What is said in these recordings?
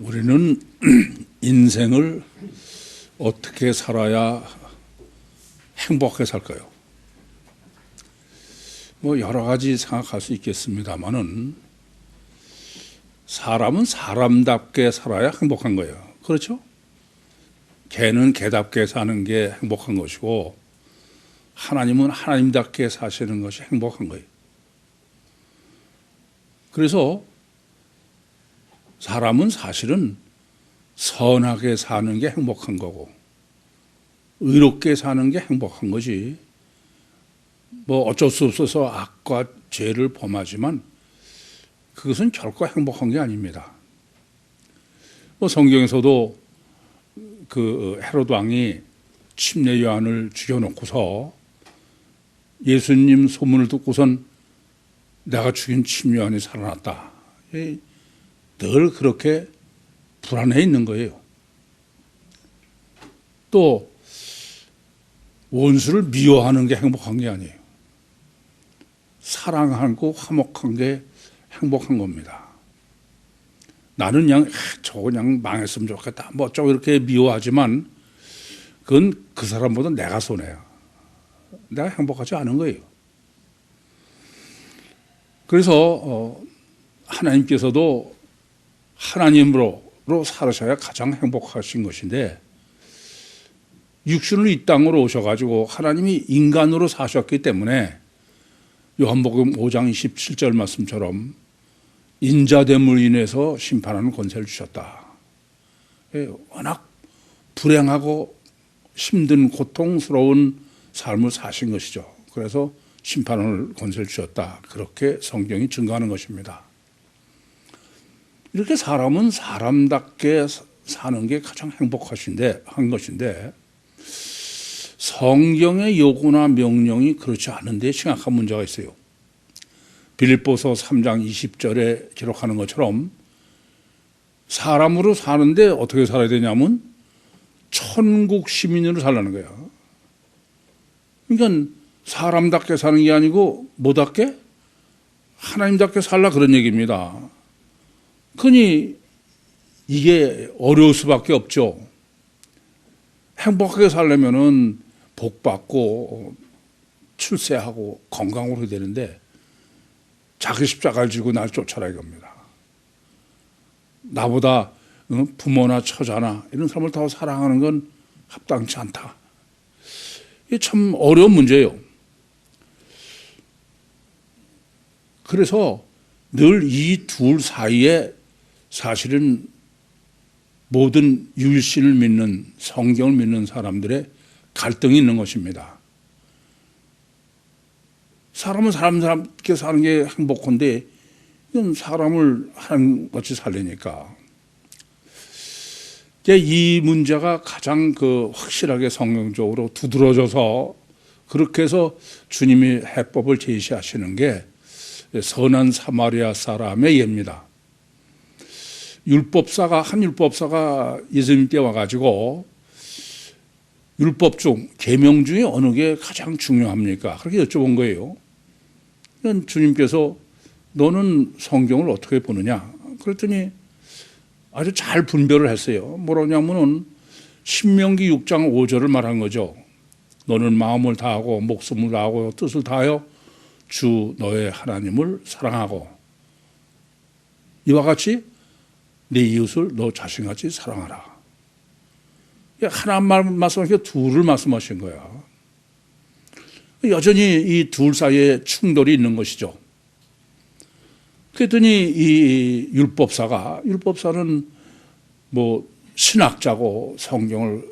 우리는 인생을 어떻게 살아야 행복하게 살까요? 여러 가지 생각할 수 있겠습니다만은 사람은 사람답게 살아야 행복한 거예요. 그렇죠? 개는 개답게 사는 게 행복한 것이고 하나님은 하나님답게 사시는 것이 행복한 거예요. 그래서 사람은 사실은 선하게 사는 게 행복한 거고 의롭게 사는 게 행복한 거지. 어쩔 수 없어서 악과 죄를 범하지만 그것은 결코 행복한 게 아닙니다. 성경에서도 그 헤롯 왕이 침례 요한을 죽여놓고서 예수님 소문을 듣고선 내가 죽인 침례 요한이 살아났다. 늘 그렇게 불안해 있는 거예요. 또 원수를 미워하는 게 행복한 게 아니에요. 사랑하고 화목한 게 행복한 겁니다. 나는 저거 그냥 망했으면 좋겠다. 좀 이렇게 미워하지만 그건 그 사람보다 내가 손해야. 내가 행복하지 않은 거예요. 그래서 하나님께서도 하나님으로 살으셔야 가장 행복하신 것인데 육신으로 이 땅으로 오셔가지고 하나님이 인간으로 사셨기 때문에 요한복음 5장 27절 말씀처럼 인자됨으로 인해서 심판하는 권세를 주셨다. 워낙 불행하고 힘든 고통스러운 삶을 사신 것이죠. 그래서 심판하는 권세를 주셨다. 그렇게 성경이 증거하는 것입니다. 이렇게 사람은 사람답게 사는 게 가장 한 것인데 성경의 요구나 명령이 그렇지 않은데 심각한 문제가 있어요. 빌립보서 3장 20절에 기록하는 것처럼 사람으로 사는데 어떻게 살아야 되냐면 천국 시민으로 살라는 거야. 그러니까 사람답게 사는 게 아니고 뭐답게? 하나님답게 살라 그런 얘기입니다. 그러니 이게 어려울 수밖에 없죠. 행복하게 살려면은 복 받고 출세하고 건강으로 해야 되는데 자기 십자가를 지고 날 쫓아라 이겁니다. 나보다 부모나 처자나 이런 사람을 더 사랑하는 건 합당치 않다. 이게 참 어려운 문제예요. 그래서 늘 이 둘 사이에 사실은 모든 유일신을 믿는 성경을 믿는 사람들의 갈등이 있는 것입니다. 사람은 사람답게 사는 게 행복한데 이건 사람을 하나님같이 살리니까 이 문제가 가장 확실하게 성경적으로 두드러져서 그렇게 해서 주님이 해법을 제시하시는 게 선한 사마리아 사람의 예입니다. 한 율법사가 예수님께 와가지고 율법 중 계명 중에 어느 게 가장 중요합니까? 그렇게 여쭤본 거예요. 주님께서 너는 성경을 어떻게 보느냐? 그랬더니 아주 잘 분별을 했어요. 뭐라냐면은 신명기 6장 5절을 말한 거죠. 너는 마음을 다하고 목숨을 다하고 뜻을 다하여 주 너의 하나님을 사랑하고 이와 같이 내 이웃을 너 자신같이 사랑하라. 하나만 말씀하시고 둘을 말씀하신 거야. 여전히 이 둘 사이에 충돌이 있는 것이죠. 그랬더니 이 율법사는 신학자고 성경을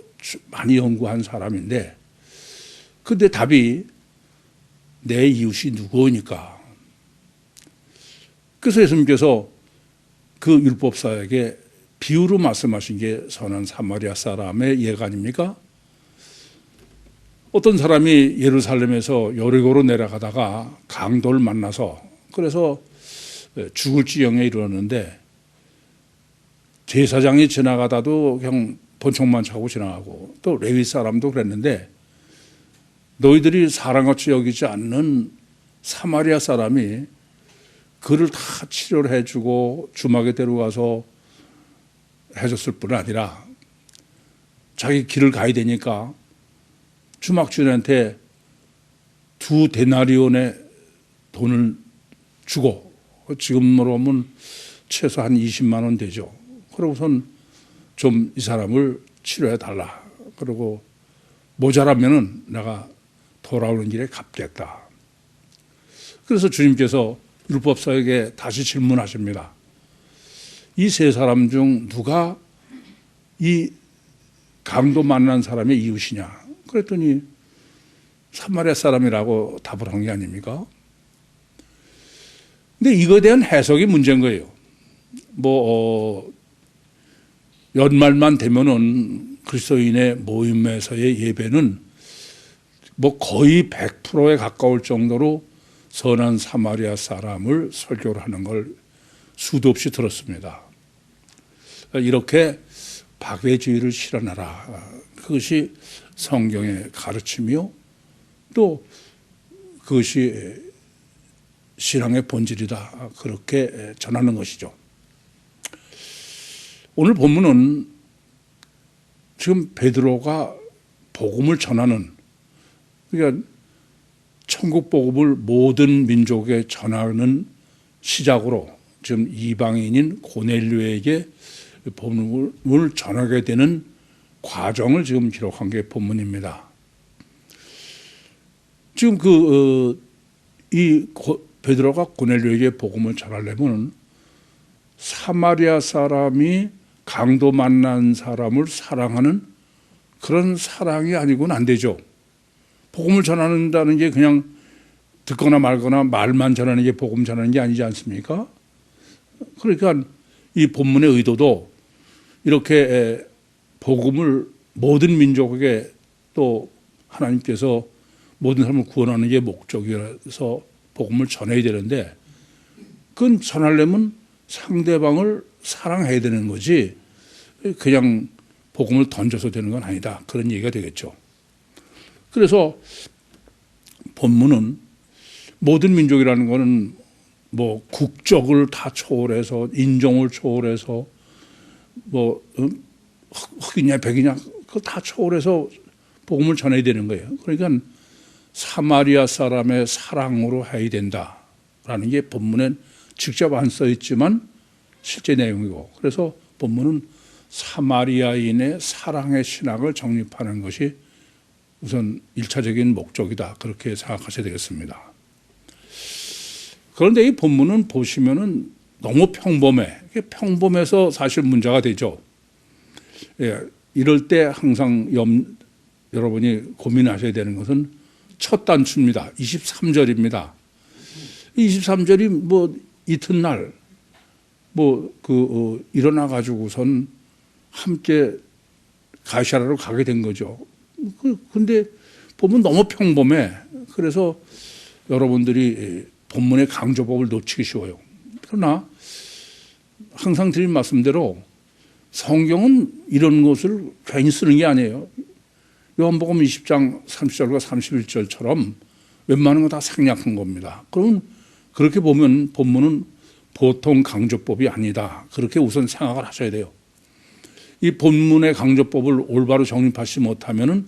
많이 연구한 사람인데 근데 답이 내 이웃이 누구니까. 그래서 예수님께서 그 율법사에게 비유로 말씀하신 게 선한 사마리아 사람의 예가 아닙니까? 어떤 사람이 예루살렘에서 여리고로 내려가다가 강도를 만나서 그래서 죽을 지경에 이르렀는데 제사장이 지나가다도 그냥 번총만 차고 지나가고 또 레위 사람도 그랬는데 너희들이 사람같이 여기지 않는 사마리아 사람이 그를 다 치료를 해주고 주막에 데려가서 해줬을 뿐 아니라 자기 길을 가야 되니까 주막주인한테 2데나리온의 돈을 주고, 지금으로 하면 최소 한 20만 원 되죠. 그러고선 좀 이 사람을 치료해 달라. 그리고 모자라면은 내가 돌아오는 길에 갚겠다. 그래서 주님께서 율법사에게 다시 질문하십니다. 이 세 사람 중 누가 이 강도 만난 사람의 이웃이냐? 그랬더니 사마리아 사람이라고 답을 한 게 아닙니까? 근데 이거에 대한 해석이 문제인 거예요. 연말만 되면은 그리스도인의 모임에서의 예배는 거의 100%에 가까울 정도로 선한 사마리아 사람을 설교를 하는 걸 수도 없이 들었습니다. 이렇게 박애주의를 실현하라. 그것이 성경의 가르침이요. 또 그것이 신앙의 본질이다. 그렇게 전하는 것이죠. 오늘 본문은 지금 베드로가 복음을 전하는, 그러니까 천국 복음을 모든 민족에 전하는 시작으로 지금 이방인인 고넬료에게 복음을 전하게 되는 과정을 지금 기록한 게 본문입니다. 지금 베드로가 고넬료에게 복음을 전하려면 사마리아 사람이 강도 만난 사람을 사랑하는 그런 사랑이 아니고는 안 되죠. 복음을 전한다는 게 그냥 듣거나 말거나 말만 전하는 게 복음 전하는 게 아니지 않습니까? 그러니까 이 본문의 의도도 이렇게 복음을 모든 민족에게, 또 하나님께서 모든 사람을 구원하는 게 목적이라서 복음을 전해야 되는데, 그건 전하려면 상대방을 사랑해야 되는 거지 그냥 복음을 던져서 되는 건 아니다. 그런 얘기가 되겠죠. 그래서 본문은 모든 민족이라는 거는 국적을 다 초월해서, 인종을 초월해서, 흑이냐 백이냐 그거 다 초월해서 복음을 전해야 되는 거예요. 그러니까 사마리아 사람의 사랑으로 해야 된다라는 게 본문엔 직접 안 써 있지만 실제 내용이고, 그래서 본문은 사마리아인의 사랑의 신학을 정립하는 것이 우선 1차적인 목적이다. 그렇게 생각하셔야 되겠습니다. 그런데 이 본문은 보시면은 너무 평범해. 평범해서 사실 문제가 되죠. 예, 이럴 때 항상 여러분이 고민하셔야 되는 것은 첫 단추입니다. 23절입니다. 23절이 이튿날 일어나가지고선 함께 가시아라로 가게 된 거죠. 근데 보면 너무 평범해. 그래서 여러분들이 본문의 강조법을 놓치기 쉬워요. 그러나 항상 드린 말씀대로 성경은 이런 것을 괜히 쓰는 게 아니에요. 요한복음 20장 30절과 31절처럼 웬만한 거 다 생략한 겁니다. 그러면 그렇게 보면 본문은 보통 강조법이 아니다. 그렇게 우선 생각을 하셔야 돼요. 이 본문의 강조법을 올바로 정립하지 못하면은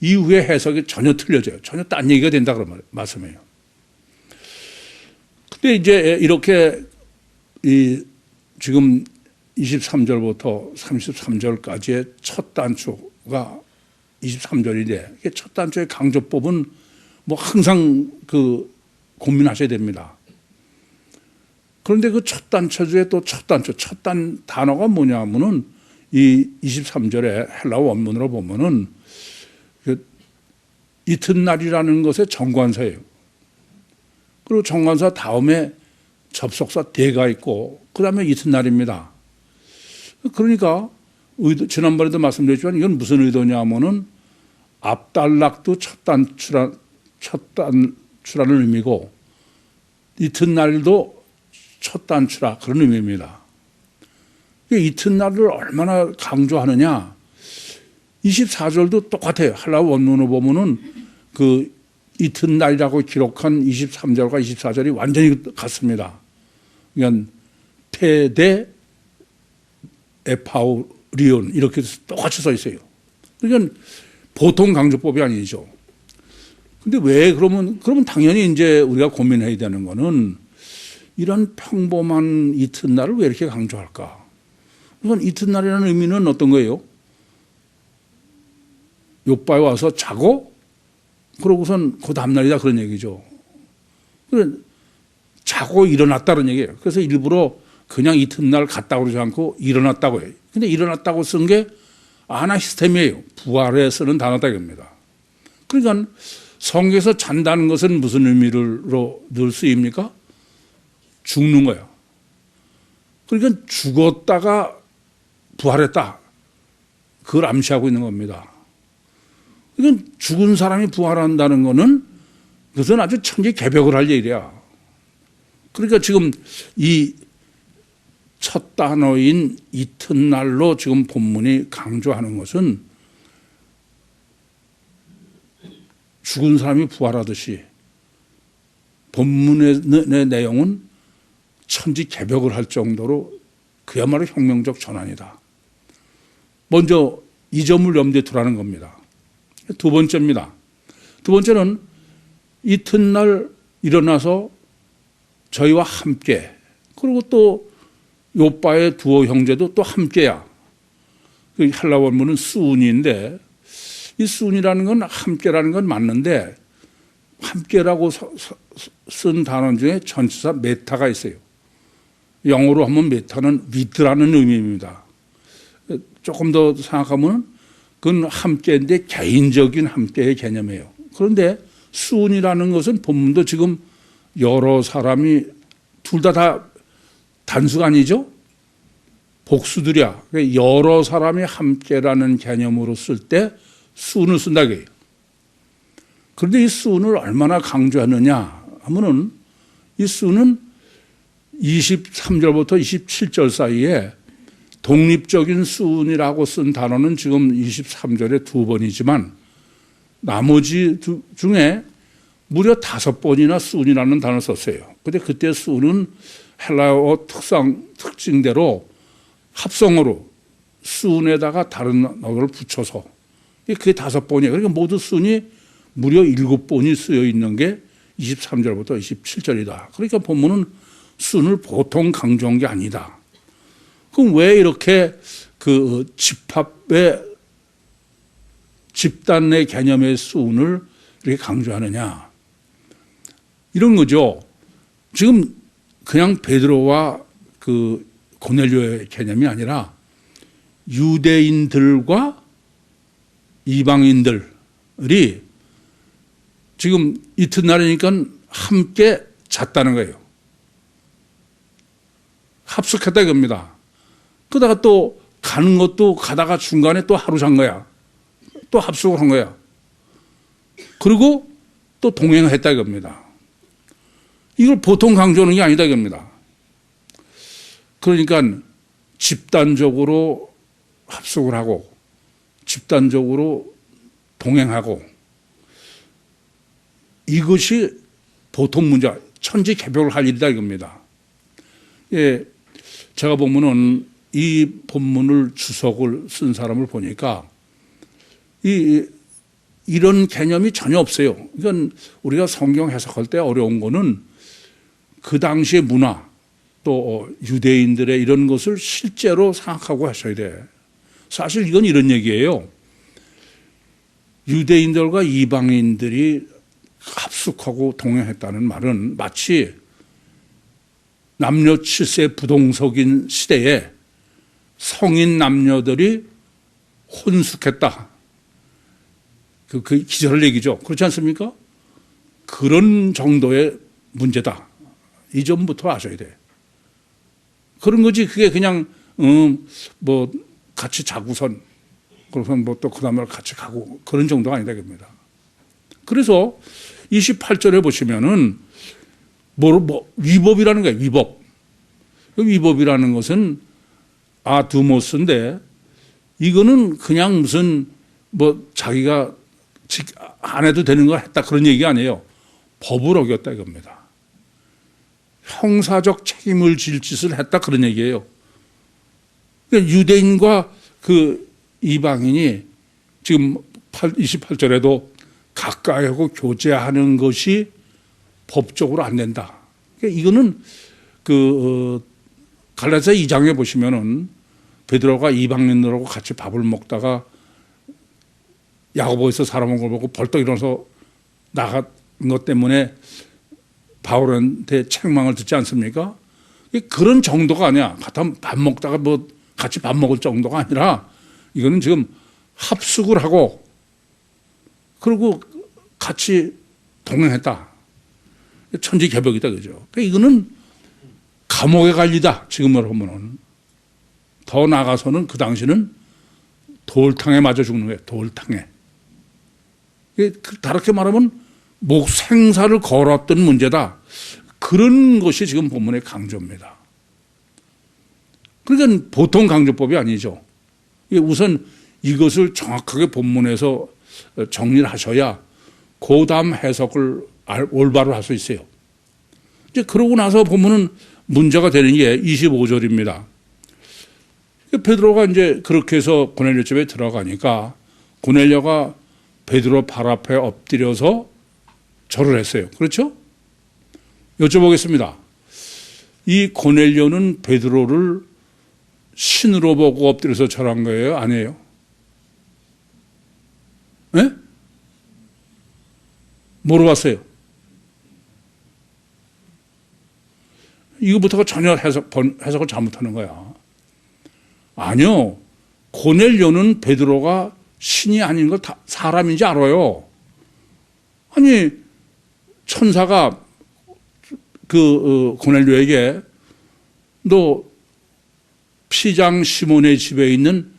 이후의 해석이 전혀 틀려져요. 전혀 딴 얘기가 된다 그런 말씀이에요. 근데 이제 이렇게 지금 23절부터 33절까지의 첫 단추가 23절인데, 첫 단추의 강조법은 항상 고민하셔야 됩니다. 그런데 그 첫 단추 중에 또 첫 단어가 뭐냐면은 이 23절에 헬라어 원문으로 보면은 이튿날이라는 것의 정관사예요. 그리고 정관사 다음에 접속사 대가 있고 그 다음에 이튿날입니다. 그러니까 지난번에도 말씀드렸지만 이건 무슨 의도냐면은 앞달락도 첫 단추라는 의미고 이튿날도 첫 단추라 그런 의미입니다. 이튿날을 얼마나 강조하느냐. 24절도 똑같아요. 헬라어 원문으로 보면은 이튿날이라고 기록한 23절과 24절이 완전히 같습니다. 그러니까 테데 에파우리온 이렇게 똑같이 써 있어요. 그러니까 보통 강조법이 아니죠. 근데 왜 그러면 당연히 이제 우리가 고민해야 되는 거는 이런 평범한 이튿날을 왜 이렇게 강조할까? 우선 이튿날이라는 의미는 어떤 거예요? 요바에 와서 자고 그러고선 그 다음날이다 그런 얘기죠. 자고 일어났다는 얘기예요. 그래서 일부러 그냥 이튿날 갔다고 그러지 않고 일어났다고 해요. 근데 일어났다고 쓴 게 아나히스템이에요. 부활에 쓰는 단어다 이겁니다. 그러니까 성경에서 잔다는 것은 무슨 의미로 늘 쓰입니까? 죽는 거예요. 그러니까 죽었다가 부활했다. 그걸 암시하고 있는 겁니다. 그러니까 죽은 사람이 부활한다는 것은 그것은 아주 천지개벽을 할 일이야. 그러니까 지금 이 첫 단어인 이튿날로 지금 본문이 강조하는 것은 죽은 사람이 부활하듯이 본문의 내용은 천지개벽을 할 정도로 그야말로 혁명적 전환이다. 먼저 이 점을 염두에 두라는 겁니다. 두 번째입니다. 두 번째는 이튿날 일어나서 저희와 함께, 그리고 또 요바의 두어 형제도 또 함께야. 그 헬라 원문은 수운인데 이 수운이라는 건 함께라는 건 맞는데 함께라고 쓴 단어 중에 전치사 메타가 있어요. 영어로 하면 메타는 with라는 의미입니다. 조금 더 생각하면 그건 함께인데 개인적인 함께의 개념이에요. 그런데 수운이라는 것은 본문도 지금 여러 사람이 둘 다 단수가 아니죠? 복수들이야. 여러 사람이 함께라는 개념으로 쓸 때 수운을 쓴다 이거예요. 그런데 이 수운을 얼마나 강조하느냐 하면은 이 수운은 23절부터 27절 사이에 독립적인 수운이라고 쓴 단어는 지금 23절에 2번이지만 나머지 중에 무려 5번이나 수운이라는 단어를 썼어요. 근데 그때 수운은 헬라어 특징대로 합성어로 수운에다가 다른 언어를 붙여서 그게 5번이에요. 그러니까 모두 수운이 무려 7번이 쓰여 있는 게 23절부터 27절이다. 그러니까 본문은 수운을 보통 강조한 게 아니다. 그럼 왜 이렇게 그 집단의 개념의 수운을 이렇게 강조하느냐? 이런 거죠. 지금 그냥 베드로와 그 고넬료의 개념이 아니라 유대인들과 이방인들이 지금 이튿날이니까 함께 잤다는 거예요. 합숙했다 이겁니다. 그러다가 또 가는 것도 가다가 중간에 또 하루 잔 거야. 또 합숙을 한 거야. 그리고 또 동행했다 이겁니다. 이걸 보통 강조하는 게 아니다 이겁니다. 그러니까 집단적으로 합숙을 하고 집단적으로 동행하고 이것이 보통 문제, 천지개벽을 할 일이다 이겁니다. 예, 제가 보면은 이 본문을 주석을 쓴 사람을 보니까 이런 개념이 전혀 없어요. 그러니까 우리가 성경 해석할 때 어려운 거는 그 당시의 문화 또 유대인들의 이런 것을 실제로 생각하고 하셔야 돼. 사실 이건 이런 얘기예요. 유대인들과 이방인들이 합숙하고 동행했다는 말은 마치 남녀 7세 부동석인 시대에 성인 남녀들이 혼숙했다. 그 기절을 얘기죠. 그렇지 않습니까? 그런 정도의 문제다. 이 점부터 아셔야 돼. 그런 거지. 그게 그냥 뭐 같이 자고선 그러선 뭐 또 그 다음날 같이 가고 그런 정도가 아니다 겁니다. 그래서 28절에 보시면은 위법이라는 거예요. 위법. 위법이라는 것은 아두모스인데 이거는 그냥 무슨 뭐 자기가 안 해도 되는 거 했다 그런 얘기 아니에요. 법을 어겼다 이겁니다. 형사적 책임을 질 짓을 했다 그런 얘기예요. 그러니까 유대인과 그 이방인이 지금 28절에도 가까이 하고 교제하는 것이 법적으로 안 된다. 그러니까 이거는 갈라디아 2장에 보시면은 베드로가 이방인들하고 같이 밥을 먹다가 야고보에서 사람한 걸 보고 벌떡 일어나서 나간 것 때문에 바울한테 책망을 듣지 않습니까? 그런 정도가 아니야. 밥 먹다가 뭐 같이 밥 먹을 정도가 아니라 이거는 지금 합숙을 하고 그리고 같이 동행했다. 천지개벽이다, 그죠? 그러니까 이거는 감옥에 갈 일이다. 지금으로 보면은. 더 나가서는 그 당시는 돌탕에 맞아 죽는 거예요. 돌탕에. 다르게 말하면 목 생사를 걸었던 문제다. 그런 것이 지금 본문의 강조입니다. 그러니까 보통 강조법이 아니죠. 우선 이것을 정확하게 본문에서 정리를 하셔야 그 다음 해석을 올바로 할 수 있어요. 이제 그러고 나서 보면은 문제가 되는 게 25절입니다. 베드로가 이제 그렇게 해서 고넬료 집에 들어가니까 고넬료가 베드로 발 앞에 엎드려서 절을 했어요. 그렇죠? 여쭤보겠습니다. 이 고넬료는 베드로를 신으로 보고 엎드려서 절한 거예요? 아니에요? 네? 뭐로 봤어요? 이거부터가 전혀 해석을 잘못하는 거야. 아니요. 고넬료는 베드로가 신이 아닌 걸 다 사람인지 알아요. 아니, 천사가 고넬료에게 너 피장 시몬의 집에 있는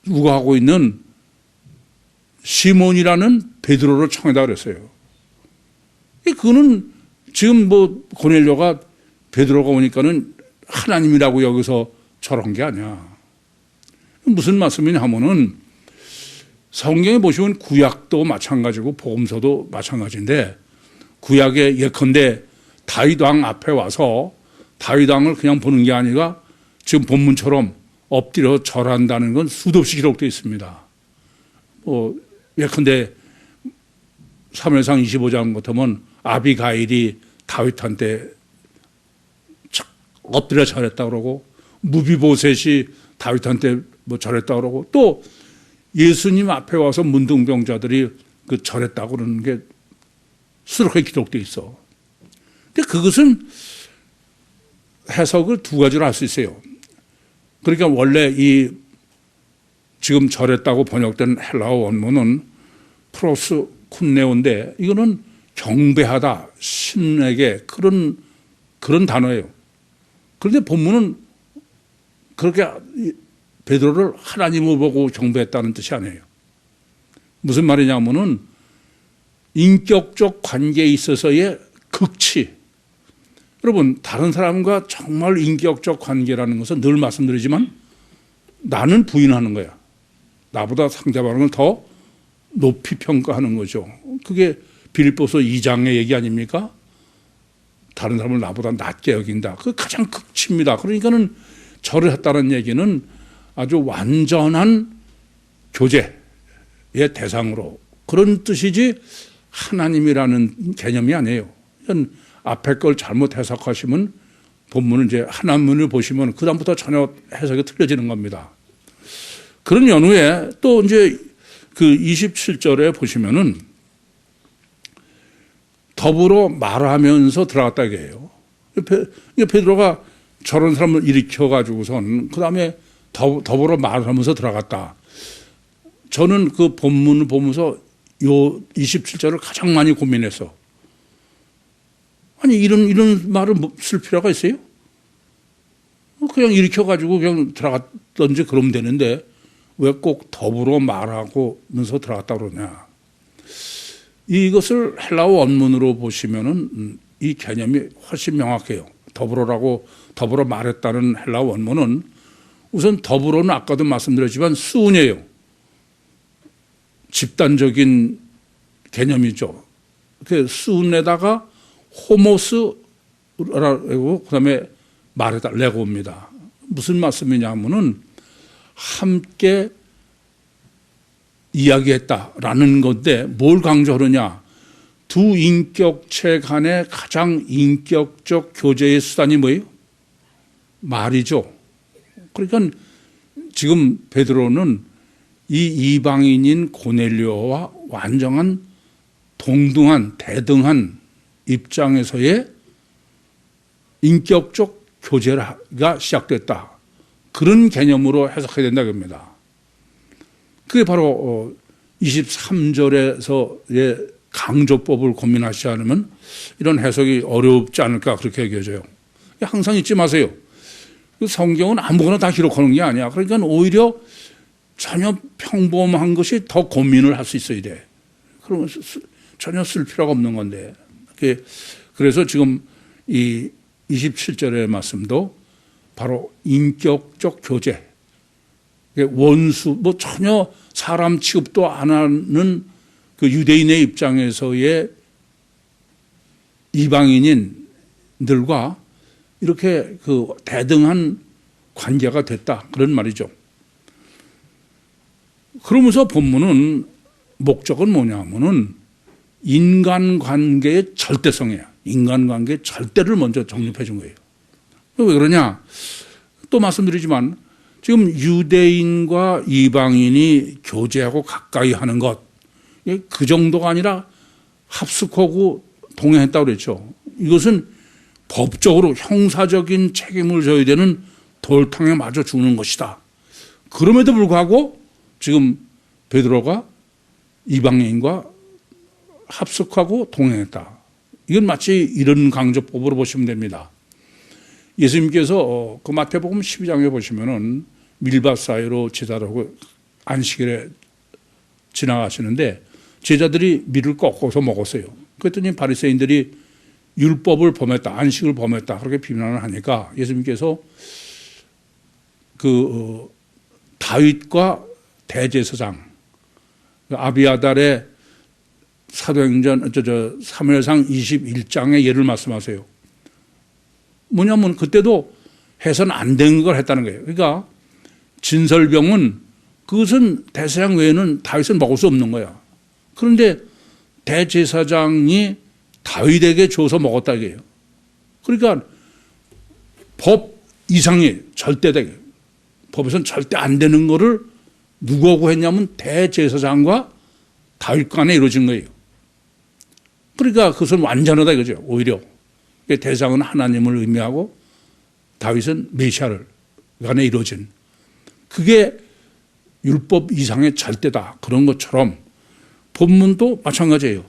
우거하고 있는 시몬이라는 베드로를 청해다 그랬어요. 그거는 지금 뭐 고넬료가 베드로가 오니까는 하나님이라고 여기서 저런 게 아니야. 무슨 말씀이냐 하면은 성경에 보시면 구약도 마찬가지고 복음서도 마찬가지인데 구약에 예컨대 다윗 왕 앞에 와서 다윗 왕을 그냥 보는 게 아니라 지금 본문처럼 엎드려 절한다는 건 수도 없이 기록되어 있습니다. 예컨대 사무엘상 25장 같으면 아비가일이 다윗한테 엎드려 절했다 그러고 무비보셋이 다윗한테 뭐 절했다 그러고 또 예수님 앞에 와서 문둥병자들이 그 절했다고 그러는 게 수록에 기록되어 있어. 근데 그것은 해석을 두 가지로 할 수 있어요. 그러니까 원래 이 지금 절했다고 번역된 헬라어 원문은 프로스 쿤네오인데 이거는 경배하다, 신에게 그런 단어예요. 그런데 본문은 그렇게 베드로를 하나님을 보고 경배했다는 뜻이 아니에요. 무슨 말이냐면은 인격적 관계에 있어서의 극치. 여러분, 다른 사람과 정말 인격적 관계라는 것은 늘 말씀드리지만 나는 부인하는 거야. 나보다 상대방을 더 높이 평가하는 거죠. 그게 빌립보서 2장의 얘기 아닙니까? 다른 사람을 나보다 낮게 여긴다. 그게 가장 극치입니다. 그러니까는 절을 했다는 얘기는 아주 완전한 교제의 대상으로 그런 뜻이지 하나님이라는 개념이 아니에요. 앞에 걸 잘못 해석하시면 본문을 이제 하나문을 보시면 그다음부터 전혀 해석이 틀려지는 겁니다. 그런 연후에 또 이제 그 27절에 보시면은 더불어 말하면서 들어갔다 이게요. 베드로가 저런 사람을 일으켜가지고선 그 다음에 더불어 말하면서 들어갔다. 저는 그 본문을 보면서 요 27절을 가장 많이 고민했어. 아니, 이런 말을 쓸 필요가 있어요? 그냥 일으켜가지고 그냥 들어갔던지 그러면 되는데 왜 꼭 더불어 말하고면서 들어갔다 그러냐. 이것을 헬라어 원문으로 보시면은 이 개념이 훨씬 명확해요. 더불어 말했다는 헬라어 원문은 우선 더불어는 아까도 말씀드렸지만 수은이에요. 집단적인 개념이죠. 그 수은에다가 호모스라고 그다음에 말에다 레고입니다. 무슨 말씀이냐 하면은 함께 이야기했다라는 건데 뭘 강조하느냐. 두 인격체 간의 가장 인격적 교제의 수단이 뭐예요? 말이죠. 그러니까 지금 베드로는 이 이방인인 고넬료와 완전한 동등한 대등한 입장에서의 인격적 교제가 시작됐다. 그런 개념으로 해석해야 된다고 합니다. 그게 바로 23절에서의 강조법을 고민하시지 않으면 이런 해석이 어렵지 않을까 그렇게 얘기해줘요. 항상 잊지 마세요. 성경은 아무거나 다 기록하는 게 아니야. 그러니까 오히려 전혀 평범한 것이 더 고민을 할 수 있어야 돼. 그러면 전혀 쓸 필요가 없는 건데. 그래서 지금 이 27절의 말씀도 바로 인격적 교제, 원수, 뭐 전혀 사람 취급도 안 하는 그 유대인의 입장에서의 이방인들과 이렇게 그 대등한 관계가 됐다. 그런 말이죠. 그러면서 본문은 목적은 뭐냐면은 인간관계의 절대성이에요. 인간관계의 절대를 먼저 정립해 준 거예요. 왜 그러냐? 또 말씀드리지만 지금 유대인과 이방인이 교제하고 가까이 하는 것, 그 정도가 아니라 합숙하고 동행했다고 그랬죠. 이것은 법적으로 형사적인 책임을 져야 되는 돌탕에 맞아 죽는 것이다. 그럼에도 불구하고 지금 베드로가 이방인과 합숙하고 동행했다. 이건 마치 이런 강조법으로 보시면 됩니다. 예수님께서 그 마태복음 12장에 보시면은 밀밭 사이로 제자들하고 안식일에 지나가시는데 제자들이 밀을 꺾어서 먹었어요. 그랬더니 바리새인들이 율법을 범했다, 안식을 범했다 그렇게 비난을 하니까 예수님께서 그 다윗과 대제사장 아비아달의 사도행전 사무엘상 21장의 예를 말씀하세요. 뭐냐면 그때도 해서는 안 된 걸 했다는 거예요. 그러니까 진설병은 그것은 대제사장 외에는 다윗은 먹을 수 없는 거야. 그런데 대제사장이 다윗에게 줘서 먹었다 이게요. 그러니까 법 이상이 절대되게 법에서는 절대 안 되는 거를 누구하고 했냐면 대제사장과 다윗 간에 이루어진 거예요. 그러니까 그것은 완전하다 이거죠. 오히려 대제사장은 하나님을 의미하고 다윗은 메시아를 간에 이루어진 그게 율법 이상의 절대다. 그런 것처럼 본문도 마찬가지예요.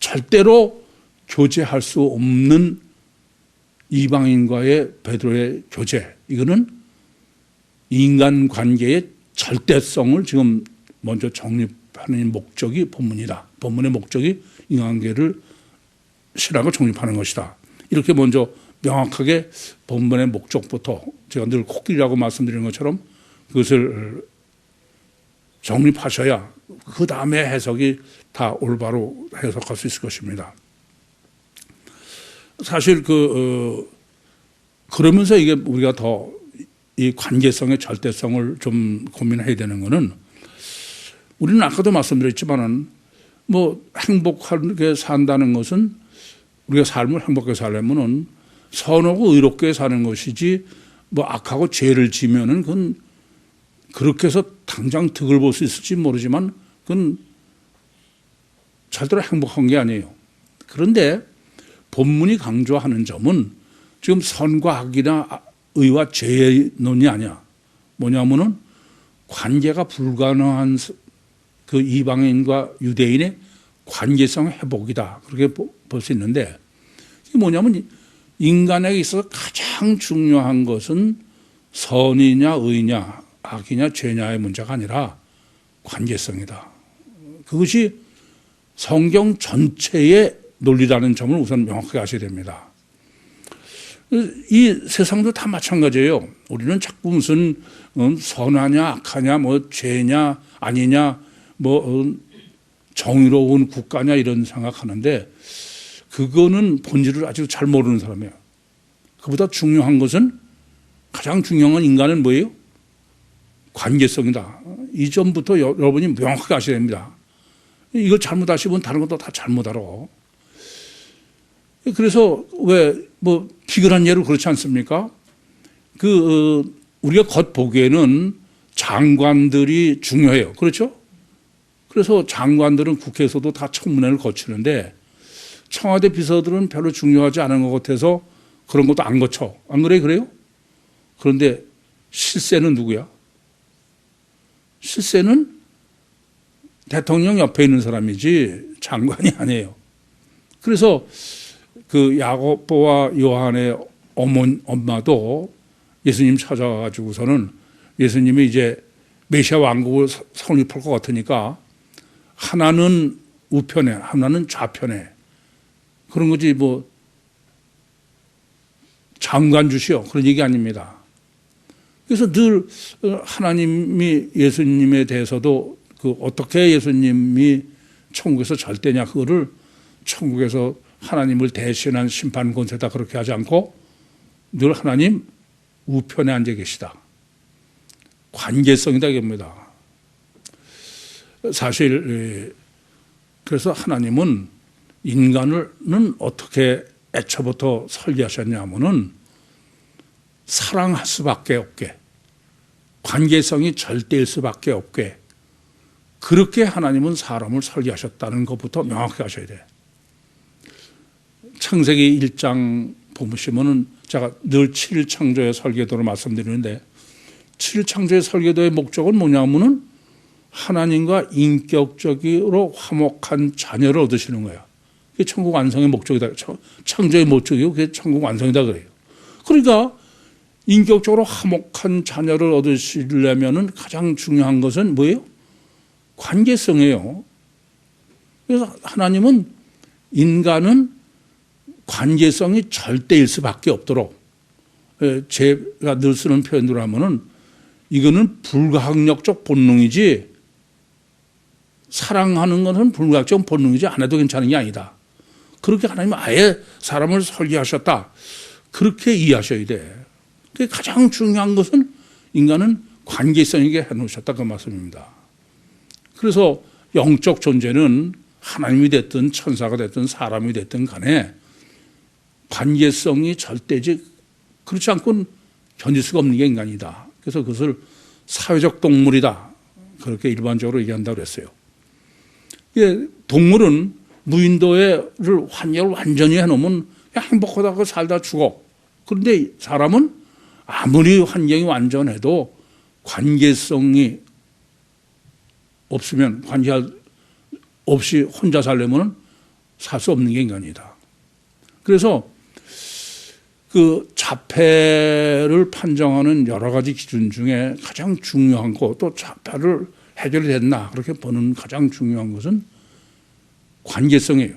절대로 교제할 수 없는 이방인과의 베드로의 교제. 이거는 인간관계의 절대성을 지금 먼저 정립하는 목적이 본문이다. 본문의 목적이 인간관계를 신학을 정립하는 것이다. 이렇게 먼저 명확하게 본문의 목적부터 제가 늘 코끼리라고 말씀드리는 것처럼 그것을 정립하셔야 그 다음에 해석이 다 올바로 해석할 수 있을 것입니다. 사실 그러면서 이게 우리가 더 이 관계성의 절대성을 좀 고민해야 되는 거는 우리는 아까도 말씀드렸지만은 뭐 행복하게 산다는 것은 우리가 삶을 행복하게 살려면은 선하고 의롭게 사는 것이지 뭐 악하고 죄를 지면은 그건 그렇게 해서 당장 득을 볼 수 있을지 모르지만 그건 절대로 행복한 게 아니에요. 그런데 본문이 강조하는 점은 지금 선과 악이나 의와 죄의 논이 아니야. 뭐냐면은 관계가 불가능한 그 이방인과 유대인의 관계성 회복이다. 그렇게 볼 수 있는데 이게 뭐냐면 인간에게 있어서 가장 중요한 것은 선이냐 의냐 악이냐 죄냐의 문제가 아니라 관계성이다. 그것이 성경 전체의 논리라는 점을 우선 명확하게 아셔야 됩니다. 이 세상도 다 마찬가지예요. 우리는 자꾸 무슨 선하냐 악하냐 뭐 죄냐 아니냐 뭐 정의로운 국가냐 이런 생각하는데 그거는 본질을 아주 잘 모르는 관계성이다. 이전부터 여러분이 명확하게 아셔야 됩니다. 이걸 잘못하시면 다른 것도 다 잘못 알아. 그래서 기근한 예로 그렇지 않습니까? 우리가 겉 보기에는 장관들이 중요해요. 그렇죠? 그래서 장관들은 국회에서도 다 청문회를 거치는데 청와대 비서들은 별로 중요하지 않은 것 같아서 그런 것도 안 거쳐. 안 그래? 그래요? 그런데 실세는 누구야? 실세는 대통령 옆에 있는 사람이지 장관이 아니에요. 그래서 그 야고보와 요한의 엄마도 예수님 찾아가지고서는 예수님이 이제 메시아 왕국을 성립할 것 같으니까 하나는 우편에 하나는 좌편에 그런 거지 장관 주시오 그런 얘기 아닙니다. 그래서 늘 하나님이 예수님에 대해서도 어떻게 예수님이 천국에서 잘 때냐 그거를 천국에서 하나님을 대신한 심판 권세다 그렇게 하지 않고 늘 하나님 우편에 앉아 계시다. 관계성이다 이겁니다. 사실 그래서 하나님은 인간은 어떻게 애초부터 설계하셨냐 하면은 사랑할 수밖에 없게 관계성이 절대일 수밖에 없게 그렇게 하나님은 사람을 설계하셨다는 것부터 명확히 하셔야 돼. 창세기 1장 보시면은 제가 늘 7일 창조의 설계도를 말씀드리는데 7일 창조의 설계도의 목적은 뭐냐면은 하나님과 인격적으로 화목한 자녀를 얻으시는 거야. 그게 천국 완성의 목적이다. 창조의 목적이고 그게 천국 완성이다 그래요. 그러니까 인격적으로 화목한 자녀를 얻으시려면은 가장 중요한 것은 뭐예요? 관계성이에요. 그래서 하나님은 인간은 관계성이 절대일 수밖에 없도록 제가 늘 쓰는 표현으로 하면은 이거는 불가항력적 본능이지 사랑하는 것은 불가항력적 본능이지 안 해도 괜찮은 게 아니다. 그렇게 하나님은 아예 사람을 설계하셨다. 그렇게 이해하셔야 돼. 가장 중요한 것은 인간은 관계성이게 해놓으셨다 그 말씀입니다. 그래서 영적 존재는 하나님이 됐든 천사가 됐든 사람이 됐든 간에 관계성이 절대지 그렇지 않고는 견딜 수가 없는 게 인간이다. 그래서 그것을 사회적 동물이다. 그렇게 일반적으로 얘기한다고 그랬어요. 동물은 무인도를 환경을 완전히 해놓으면 그냥 행복하다고 살다 죽어. 그런데 사람은 아무리 환경이 완전해도 관계성이 없으면 관계 없이 혼자 살려면 살 수 없는 게 인간이다. 그래서 그 자폐를 판정하는 여러 가지 기준 중에 가장 중요한 거 또 자폐를 해결이 됐나 그렇게 보는 가장 중요한 것은 관계성이에요.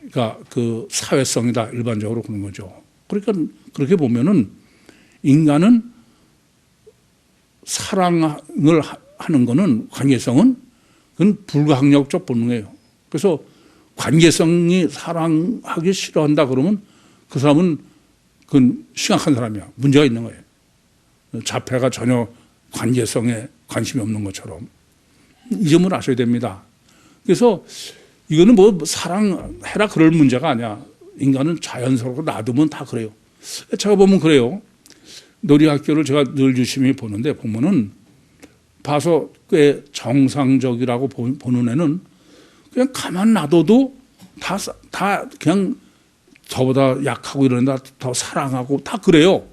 그러니까 그 사회성이다 일반적으로 그런 거죠. 그러니까 그렇게 보면은 인간은 사랑을 하는 거는 관계성은 그건 불가항력적 본능이에요. 그래서 관계성이 사랑하기 싫어한다 그러면 그 사람은 그건 심각한 사람이야. 문제가 있는 거예요. 자폐가 전혀 관계성에 관심이 없는 것처럼 이 점을 아셔야 됩니다. 그래서 이거는 사랑해라 그럴 문제가 아니야. 인간은 자연스럽고 놔두면 다 그래요. 제가 보면 그래요. 놀이학교를 제가 늘 유심히 보는데 보면은 봐서 꽤 정상적이라고 보는 애는 그냥 가만 놔둬도 다 그냥 저보다 약하고 이런다 더 사랑하고 다 그래요.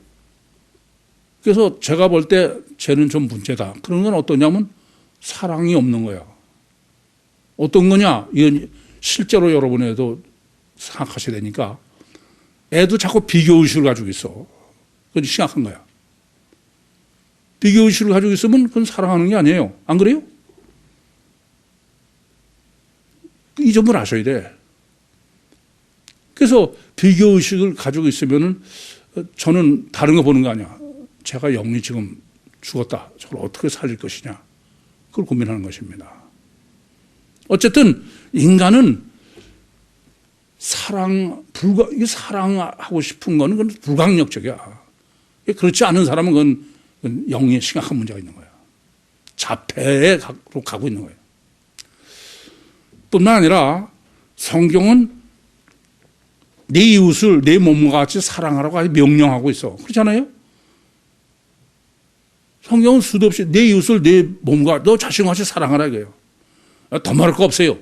그래서 제가 볼 때 쟤는 좀 문제다. 그런 건 어떠냐면 사랑이 없는 거야. 어떤 거냐? 이건 실제로 여러분에도 생각하셔야 되니까 애도 자꾸 비교의식을 가지고 있어. 그건 심각한 거야. 비교의식을 가지고 있으면 그건 사랑하는 게 아니에요. 안 그래요? 이 점을 아셔야 돼. 그래서 비교의식을 가지고 있으면은 저는 다른 거 보는 거 아니야. 제가 영이 지금 죽었다. 저걸 어떻게 살릴 것이냐. 그걸 고민하는 것입니다. 어쨌든 인간은 사랑하고 싶은 거는 그건 불가항력적이야. 그렇지 않은 사람은 그건 영의 심각한 문제가 있는 거예요. 자폐로 가고 있는 거예요. 뿐만 아니라 성경은 내 이웃을 내 몸과 같이 사랑하라고 아주 명령하고 있어. 그렇잖아요? 성경은 수도 없이 내 이웃을 내 몸과 너 자신과 같이 사랑하라 이거예요. 더 말할 거 없어요.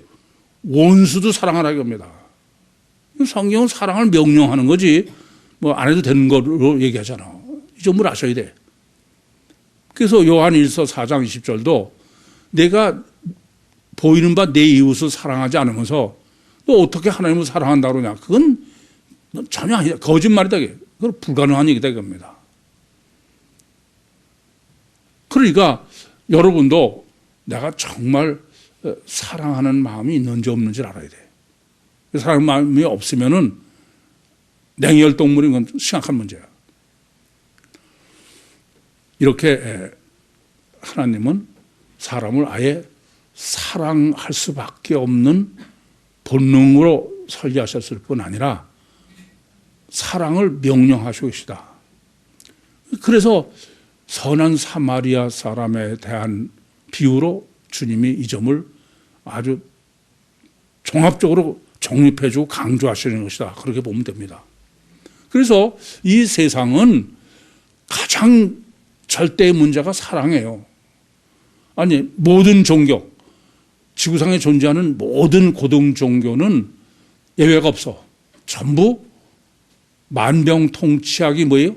원수도 사랑하라 이겁니다. 성경은 사랑을 명령하는 거지 뭐 안 해도 되는 거로 얘기하잖아. 이 점을 아셔야 돼. 그래서 요한 1서 4장 20절도 내가 보이는 바 내 이웃을 사랑하지 않으면서 또 어떻게 하나님을 사랑한다고 그러냐. 그건 전혀 아니다. 거짓말이다. 그건 불가능한 얘기다 이겁니다. 그러니까 여러분도 내가 정말 사랑하는 마음이 있는지 없는지를 알아야 돼. 사랑하는 마음이 없으면은 냉혈 동물인 건 심각한 문제야. 이렇게 하나님은 사람을 아예 사랑할 수밖에 없는 본능으로 설계하셨을 뿐 아니라 사랑을 명령하시고 계시다. 그래서 선한 사마리아 사람에 대한 비유로 주님이 이 점을 아주 종합적으로 정립해주고 강조하시는 것이다. 그렇게 보면 됩니다. 그래서 이 세상은 가장 절대의 문제가 사랑이에요. 아니 모든 종교, 지구상에 존재하는 모든 고등 종교는 예외가 없어. 전부 만병통치약이 뭐예요?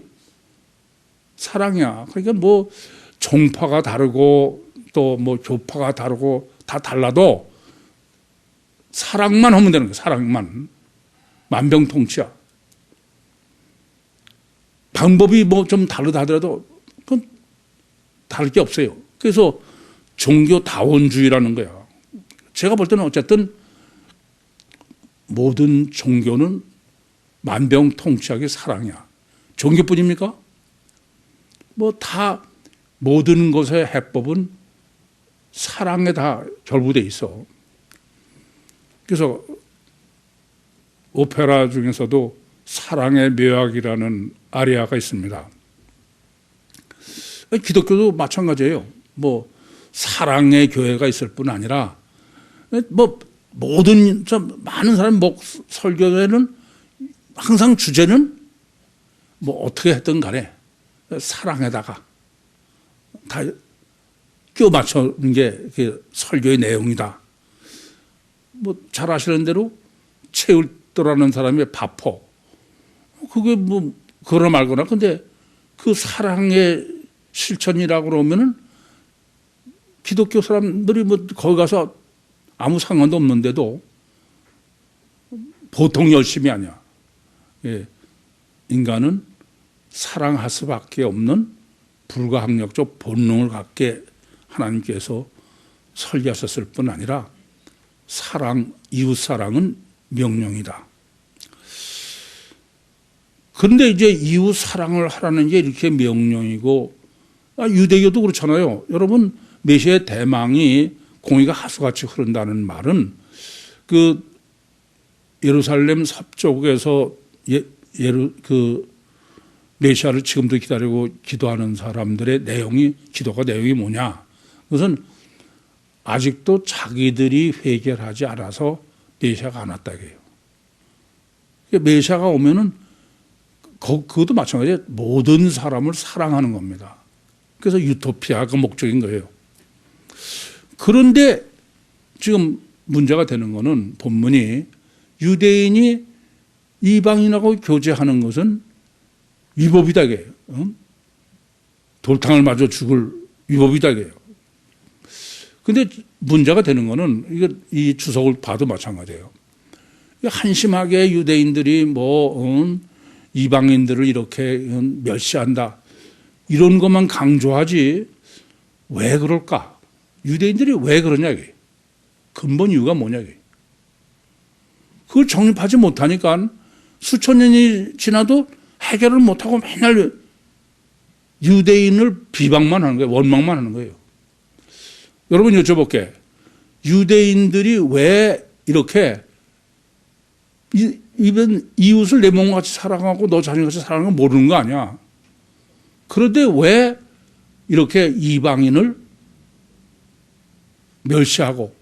사랑이야. 그러니까 뭐 종파가 다르고 또 뭐 교파가 다르고 다 달라도 사랑만 하면 되는 거예요. 사랑만. 만병통치약. 방법이 뭐 좀 다르다 하더라도 그건 다를 게 없어요. 그래서 종교다원주의라는 거야. 제가 볼 때는 어쨌든 모든 종교는 만병통치약의 사랑이야. 종교뿐입니까? 뭐 다 모든 것의 해법은 사랑에 다 결부돼 있어. 그래서 오페라 중에서도 사랑의 묘약이라는 아리아가 있습니다. 기독교도 마찬가지예요. 뭐 사랑의 교회가 있을 뿐 아니라 뭐 모든 많은 사람 설교에는 항상 주제는 뭐 어떻게 했든 간에 사랑에다가 다 끼워 맞추는 게 설교의 내용이다. 뭐 잘 아시는 대로 채울도라는 사람의 바포. 그게 뭐 그러나 말거나 근데 그 사랑의 실천이라고 그러면은 기독교 사람들이 뭐 거기 가서 아무 상관도 없는데도 보통 열심이 아니야. 예. 인간은 사랑할 수밖에 없는 불가항력적 본능을 갖게 하나님께서 설계하셨을 뿐 아니라 사랑, 이웃사랑은 명령이다. 그런데 이제 이웃사랑을 하라는 게 이렇게 명령이고 유대교도 그렇잖아요. 여러분 메시아의 대망이 공의가 하수같이 흐른다는 말은 그 예루살렘 서쪽에서 그 메시아를 지금도 기다리고 기도하는 사람들의 기도가 내용이 뭐냐? 그것은 아직도 자기들이 해결하지 않아서 메시아가 안 왔다 이거예요. 메시아가 오면은 그것도 마찬가지예요. 모든 사람을 사랑하는 겁니다. 그래서 유토피아가 목적인 거예요. 그런데 지금 문제가 되는 거는 본문이 유대인이 이방인하고 교제하는 것은 위법이다 이게요. 돌탕을 맞아 죽을 위법이다 이게요. 근데 문제가 되는 거는 이 주석을 봐도 마찬가지예요. 한심하게 유대인들이 이방인들을 이렇게 멸시한다. 이런 것만 강조하지 왜 그럴까? 유대인들이 왜 그러냐 이게. 근본 이유가 뭐냐 이게. 그걸 정립하지 못하니까 수천 년이 지나도 해결을 못하고 맨날 유대인을 비방만 하는 거예요. 원망만 하는 거예요. 여러분 여쭤볼게. 유대인들이 왜 이렇게 이웃을 내 몸과 같이 사랑하고 너 자신같이 사랑하는 거 모르는 거 아니야. 그런데 왜 이렇게 이방인을 멸시하고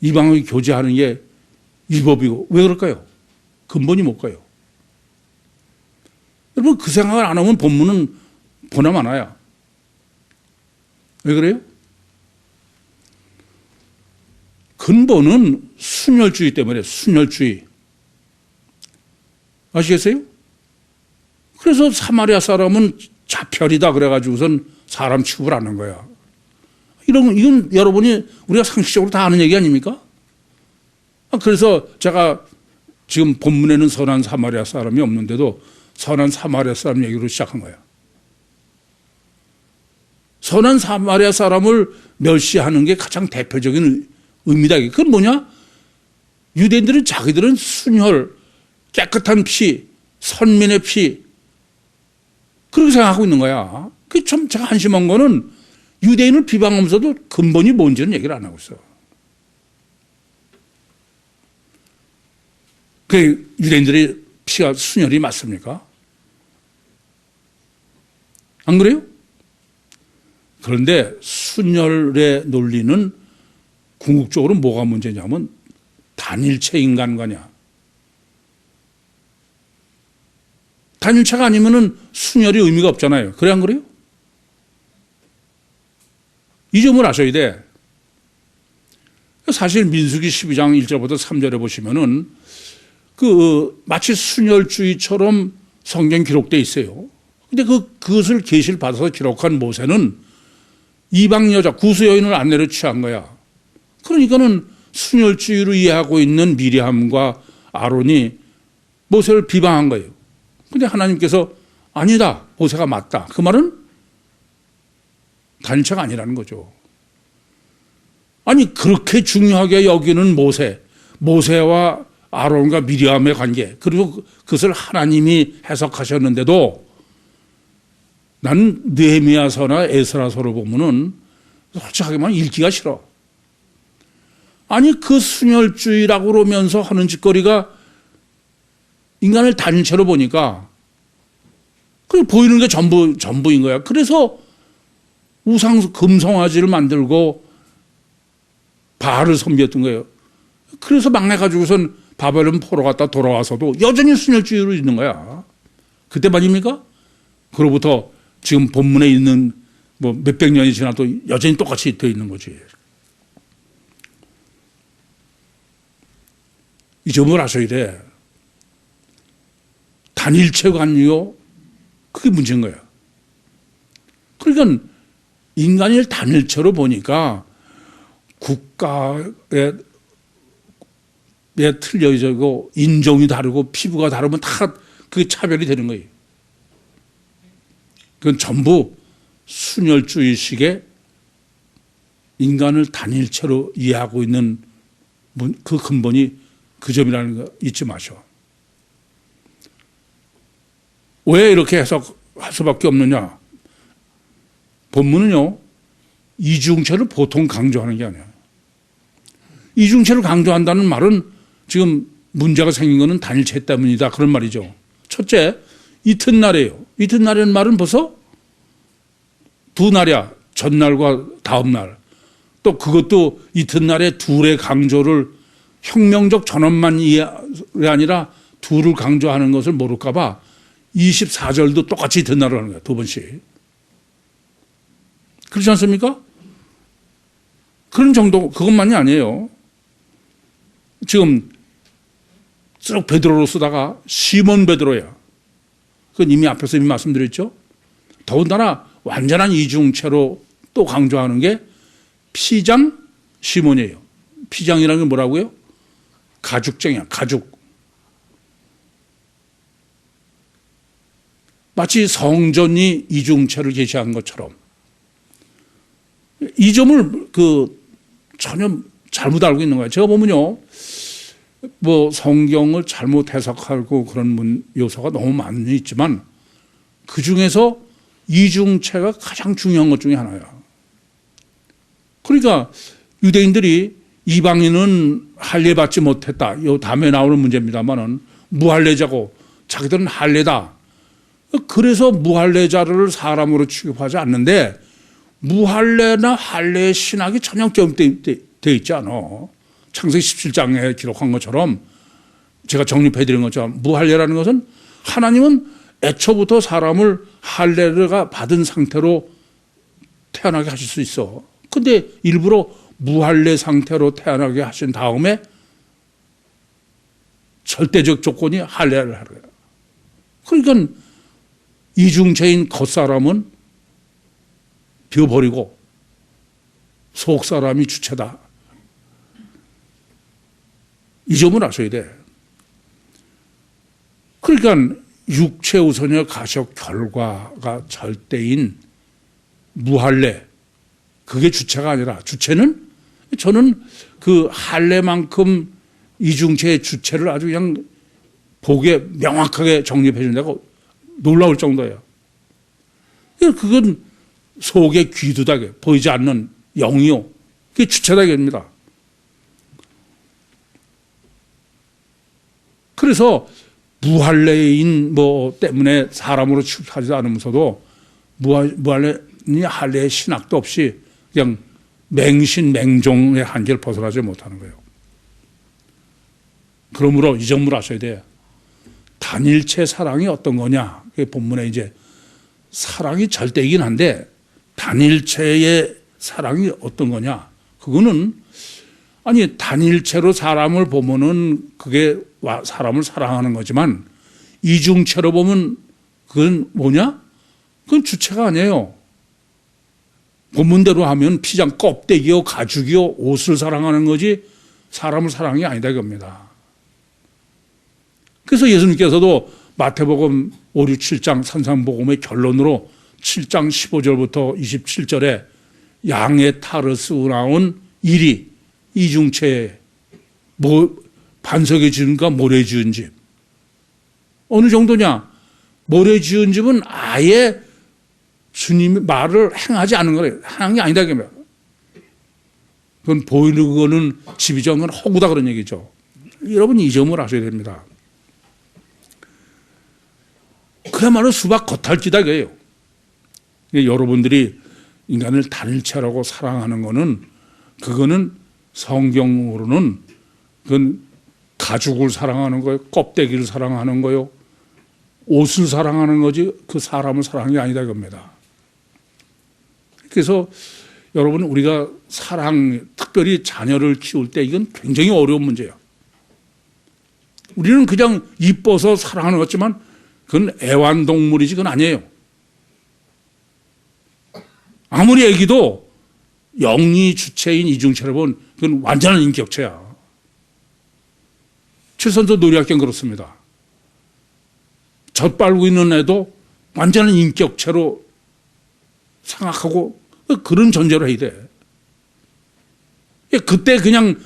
이방인을 교제하는 게 율법이고 왜 그럴까요? 근본이 뭘까요? 여러분 그 생각을 안 하면 본문은 보나 마나야. 왜 그래요? 근본은 순혈주의 때문에 순혈주의. 아시겠어요? 그래서 사마리아 사람은 자편이다 그래가지고선 사람 취급을 하는 거야. 이건 여러분이 우리가 상식적으로 다 아는 얘기 아닙니까? 그래서 제가 지금 본문에는 선한 사마리아 사람이 없는데도 선한 사마리아 사람 얘기로 시작한 거야. 선한 사마리아 사람을 멸시하는 게 가장 대표적인 의미다. 그건 뭐냐? 유대인들은 자기들은 순혈, 깨끗한 피, 선민의 피 그렇게 생각하고 있는 거야. 그게 참 제가 한심한 거는 유대인을 비방하면서도 근본이 뭔지는 얘기를 안 하고 있어. 그 유대인들의 피가 순혈이 맞습니까? 안 그래요? 그런데 순혈의 논리는 궁극적으로 뭐가 문제냐면 단일체 인간과냐. 단일체가 아니면은 순혈이 의미가 없잖아요. 그래 안 그래요? 이 점을 아셔야 돼. 사실 민수기 12장 1절부터 3절에 보시면은 마치 순혈주의처럼 성경 기록되어 있어요. 근데 그것을 계시를 받아서 기록한 모세는 이방 여자 구수 여인을 아내로 취한 거야. 그러니까는 순혈주의로 이해하고 있는 미리암과 아론이 모세를 비방한 거예요. 근데 하나님께서 아니다. 모세가 맞다. 그 말은 단일체가 아니라는 거죠. 아니 그렇게 중요하게 여기는 모세와 아론과 미리암의 관계 그리고 그것을 하나님이 해석하셨는데도 나는 느헤미야서나 에스라서를 보면은 솔직하게만 읽기가 싫어. 아니 그 순혈주의라고 그러면서 하는 짓거리가 인간을 단일체로 보니까 그 보이는 게 전부인 거야. 그래서 금송아지를 만들고 바알을 섬겼던 거예요. 그래서 막내 가지고선 바벨론 포로 갔다 돌아와서도 여전히 순혈주의로 있는 거야. 그때 말입니까? 그로부터 지금 본문에 있는 뭐 몇백 년이 지나도 여전히 똑같이 되어 있는 거지. 이 점을 아셔야 돼. 단일체관이요. 그게 문제인 거야. 그러니까 인간을 단일체로 보니까 국가에 틀려지고 인종이 다르고 피부가 다르면 다 그게 차별이 되는 거예요. 그건 전부 순혈주의식의 인간을 단일체로 이해하고 있는 그 근본이 그 점이라는 거 잊지 마셔. 왜 이렇게 해석할 수밖에 없느냐? 본문은요, 이중체를 보통 강조하는 게 아니야. 이중체를 강조한다는 말은 지금 문제가 생긴 것은 단일체 때문이다. 그런 말이죠. 첫째, 이튿날이에요. 이튿날이라는 말은 벌써 두 날이야. 전날과 다음날. 또 그것도 이튿날에 둘의 강조를 혁명적 전원만이 아니라 둘을 강조하는 것을 모를까 봐 24절도 똑같이 이튿날을 하는 거야. 두 번씩. 그렇지 않습니까? 그런 정도, 그것만이 아니에요. 지금 쭉 베드로로 쓰다가 시몬 베드로야. 그건 이미 앞에서 이미 말씀드렸죠. 더군다나 완전한 이중체로 또 강조하는 게 피장 시몬이에요. 피장이라는 게 뭐라고요? 가죽쟁이야, 가죽. 마치 성전이 이중체를 계시한 것처럼. 이 점을 전혀 잘못 알고 있는 거예요. 제가 보면요, 뭐 성경을 잘못 해석하고 그런 요소가 너무 많이 있지만 그 중에서 이중체가 가장 중요한 것 중에 하나야. 그러니까 유대인들이 이방인은 할례 받지 못했다. 이 다음에 나오는 문제입니다만은 무할례자고 자기들은 할례다. 그래서 무할례자를 사람으로 취급하지 않는데 무할례나 할례의 신학이 전혀 되어 있지 않아. 창세기 17장에 기록한 것처럼 제가 정립해 드린 것처럼 무할례라는 것은 하나님은 애초부터 사람을 할례가 받은 상태로 태어나게 하실 수 있어. 근데 일부러 무할례 상태로 태어나게 하신 다음에 절대적 조건이 할례를 하는 거야. 그러니까 이중체인 겉사람은 비워버리고 속사람이 주체다. 이 점을 아셔야 돼. 그러니까 육체 우선의 가셔 결과가 절대인 무할례, 그게 주체가 아니라 주체는 저는 그 할례만큼 이중체의 주체를 아주 그냥 보기에 명확하게 정립해 준다고 놀라울 정도예요. 그건 속에 귀두다게 보이지 않는 영이요. 그게 주체다입니다. 그래서 무할례인 때문에 사람으로 취급하지 않으면서도 무할례니 할례의 신학도 없이 그냥 맹신 맹종의 한계를 벗어나지 못하는 거예요. 그러므로 이 점을 아셔야 돼요. 단일체 사랑이 어떤 거냐? 본문에 이제 사랑이 절대이긴 한데 단일체의 사랑이 어떤 거냐? 그거는 아니 단일체로 사람을 보면은 그게 사람을 사랑하는 거지만 이중체로 보면 그건 뭐냐? 그건 주체가 아니에요. 본문대로 하면 피장 껍데기요 가죽이요 옷을 사랑하는 거지 사람을 사랑이 아니다 이겁니다. 그래서 예수님께서도 마태복음 5, 6, 7장 산상복음의 결론으로 7장 15절부터 27절에 양의 탈을 쓰고 나온 일이 이중체에 반석에 지은 가 모래 지은 집. 어느 정도냐? 모래 지은 집은 아예 주님의 말을 행하지 않는 거예요. 행한 게 아니다. 그건 보이는 거는 집이죠. 그건 허구다 그런 얘기죠. 여러분 이 점을 아셔야 됩니다. 그야말로 수박 겉핥기다 이거예요. 여러분들이 인간을 단일체라고 사랑하는 거는 그거는 성경으로는 그건 가죽을 사랑하는 거예요. 껍데기를 사랑하는 거예요. 옷을 사랑하는 거지 그 사람을 사랑한 게 아니다 이겁니다. 그래서 여러분 우리가 특별히 자녀를 키울 때 이건 굉장히 어려운 문제예요. 우리는 그냥 이뻐서 사랑하는 거지만 그건 애완동물이지 그건 아니에요. 아무리 애기도 영리 주체인 이중체를 보면 그건 완전한 인격체야. 최선도 놀이학교는 그렇습니다. 젖 빨고 있는 애도 완전한 인격체로 생각하고 그런 전제로 해야 돼. 그때 그냥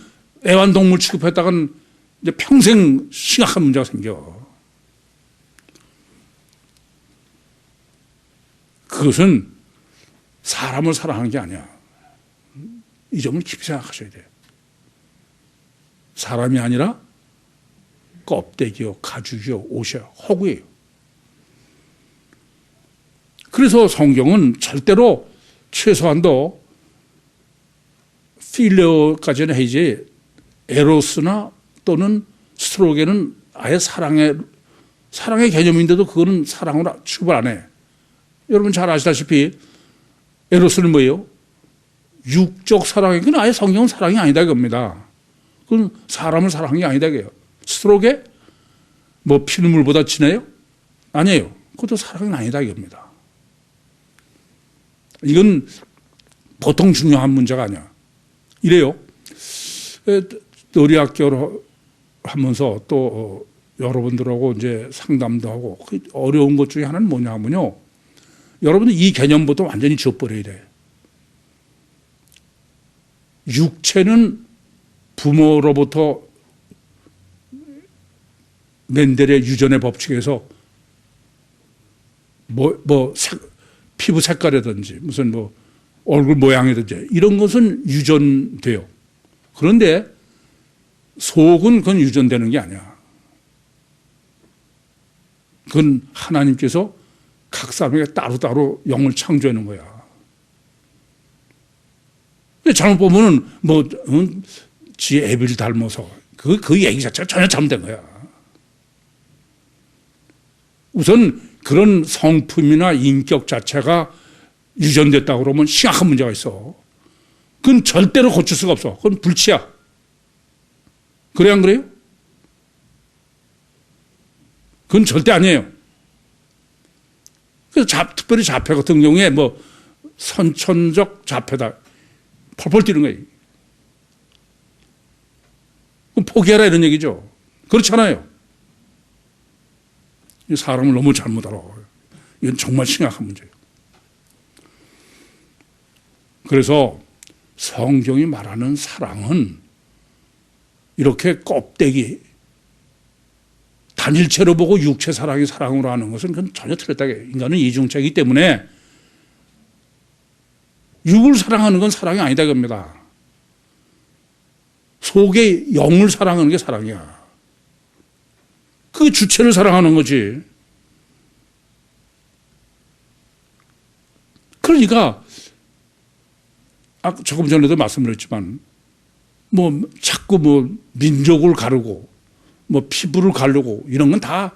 애완동물 취급했다간 이제 평생 심각한 문제가 생겨. 그것은 사람을 사랑하는 게 아니야. 이 점을 깊이 생각하셔야 돼요. 사람이 아니라 껍데기요, 가죽이요, 옷이요, 허구예요. 그래서 성경은 절대로 최소한도 필레오까지는 해야지 에로스나 또는 스트로게는 아예 사랑의 개념인데도 그거는 사랑으로 취급을 안 해. 여러분 잘 아시다시피 에로스는 뭐예요? 육적 사랑이 그건 아예 성경은 사랑이 아니다 이겁니다. 그건 사람을 사랑한 게 아니다 이거예요. 스트로게 피눈물보다 진해요? 아니에요. 그것도 사랑이 아니다 이겁니다. 이건 보통 중요한 문제가 아니야. 이래요. 놀이학교를 하면서 또 여러분들하고 이제 상담도 하고 어려운 것 중에 하나는 뭐냐 하면요. 여러분들 이 개념부터 완전히 지워버려야 돼. 육체는 부모로부터 멘델의 유전의 법칙에서 피부 색깔이라든지 무슨 얼굴 모양이라든지 이런 것은 유전돼요. 그런데 속은 그건 유전되는 게 아니야. 그건 하나님께서 각 사람에게 따로따로 영을 창조해 놓은 거야. 잘못 보면은 지 애비를 닮아서 그 얘기 자체가 전혀 잘못된 거야. 우선 그런 성품이나 인격 자체가 유전됐다 그러면 심각한 문제가 있어. 그건 절대로 고칠 수가 없어. 그건 불치야. 그래 안 그래요? 그건 절대 아니에요. 그래서 특별히 자폐 같은 경우에 선천적 자폐다. 펄펄 뛰는 거예요. 그럼 포기해라 이런 얘기죠. 그렇잖아요. 사람을 너무 잘못 알아. 이건 정말 심각한 문제예요. 그래서 성경이 말하는 사랑은 이렇게 껍데기, 단일체로 보고 육체 사랑이 사랑으로 하는 것은 그건 전혀 틀렸다. 인간은 이중체이기 때문에 육을 사랑하는 건 사랑이 아니다 겁니다. 속의 영을 사랑하는 게 사랑이야. 그 주체를 사랑하는 거지. 그러니까 조금 전에도 말씀드렸지만 자꾸 민족을 가르고 피부를 가르고 이런 건 다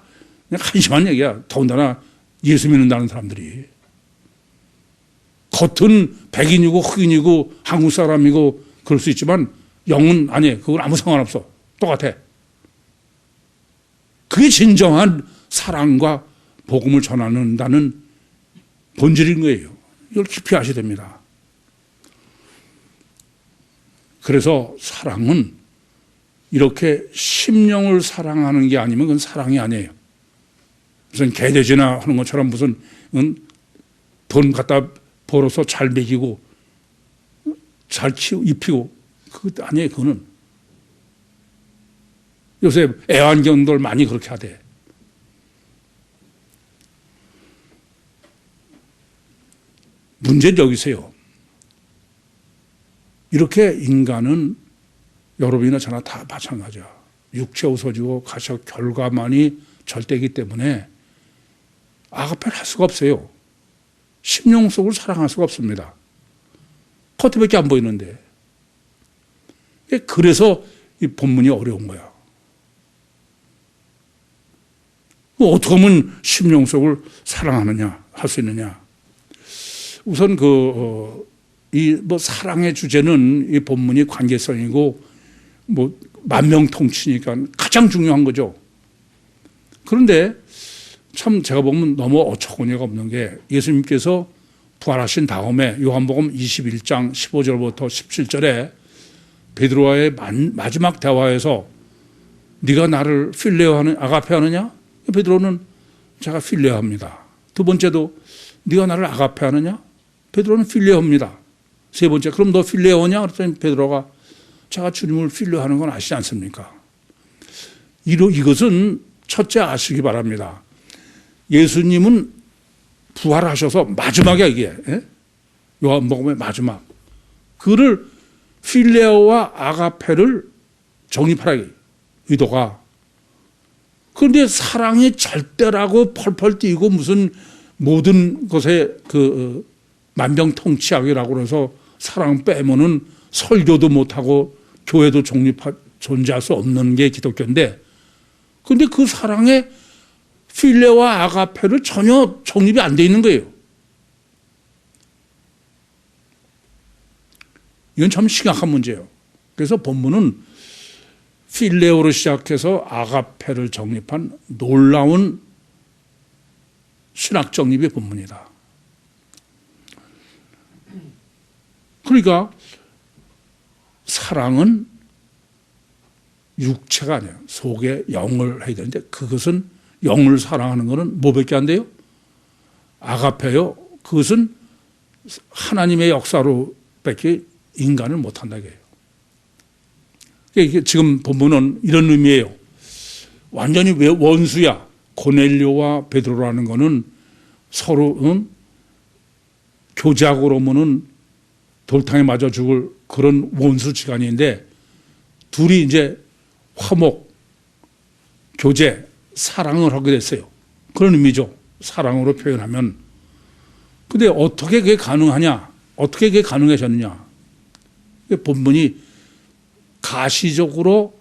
그냥 한심한 얘기야. 더군다나 예수 믿는다는 사람들이. 겉은 백인이고 흑인이고 한국 사람이고 그럴 수 있지만 영은 아니에요. 그건 아무 상관없어. 똑같아. 그게 진정한 사랑과 복음을 전하는다는 본질인 거예요. 이걸 깊이 아셔야 됩니다. 그래서 사랑은 이렇게 심령을 사랑하는 게 아니면 그건 사랑이 아니에요. 무슨 개돼지나 하는 것처럼 무슨 돈 갖다 벌어서 잘 먹이고 잘 입히고 그것도 아니에요. 그거는 요새 애완견들 많이 그렇게 하대. 문제는 여기세요. 이렇게 인간은 여러분이나 저나 다 마찬가지야. 육체 없어지고 가셔 결과만이 절대이기 때문에 아가페를 할 수가 없어요. 심령 속을 사랑할 수가 없습니다. 겉에밖에 안 보이는데. 그래서 이 본문이 어려운 거야. 어떻게 하면 심령 속을 사랑하느냐, 할 수 있느냐. 우선 사랑의 주제는 이 본문이 관계성이고 만명통치니까 가장 중요한 거죠. 그런데 참 제가 보면 너무 어처구니가 없는 게 예수님께서 부활하신 다음에 요한복음 21장 15절부터 17절에 베드로와의 마지막 대화에서 네가 나를 필레어하는 아가페하느냐? 베드로는 제가 필레어합니다. 두 번째도 네가 나를 아가페하느냐? 베드로는 필레어합니다. 세 번째 그럼 너 필레어냐? 그랬더니 베드로가 제가 주님을 필레어하는 건 아시지 않습니까? 이것은 첫째 아시기 바랍니다. 예수님은 부활하셔서 마지막이야 이게. 요한복음의 마지막. 그를 필레어와 아가페를 정립하라 의도가. 그런데 사랑이 절대라고 펄펄 뛰고 무슨 모든 것에 만병통치약이라고 해서 사랑 빼면은 설교도 못하고 교회도 존재할 수 없는 게 기독교인데, 그런데 그 사랑에 필레와 아가페를 전혀 정립이 안 돼 있는 거예요. 이건 참 심각한 문제예요. 그래서 본문은 필레오로 시작해서 아가페를 정립한 놀라운 신학 정립의 본문이다. 그러니까 사랑은 육체가 아니에요. 속에 영을 해야 되는데 그것은 영을 사랑하는 것은 뭐밖에 안 돼요? 아가페요. 그것은 하나님의 역사로밖에 인간을 못한다 이게요. 이게 지금 본문은 이런 의미예요. 완전히 원수야. 고넬료와 베드로라는 것은 서로 교제하고 그러면은 돌탕에 맞아 죽을 그런 원수지간인데 둘이 이제 화목, 교제, 사랑을 하게 됐어요. 그런 의미죠. 사랑으로 표현하면, 근데 어떻게 그게 가능하냐? 어떻게 그게 가능해졌느냐? 본문이 가시적으로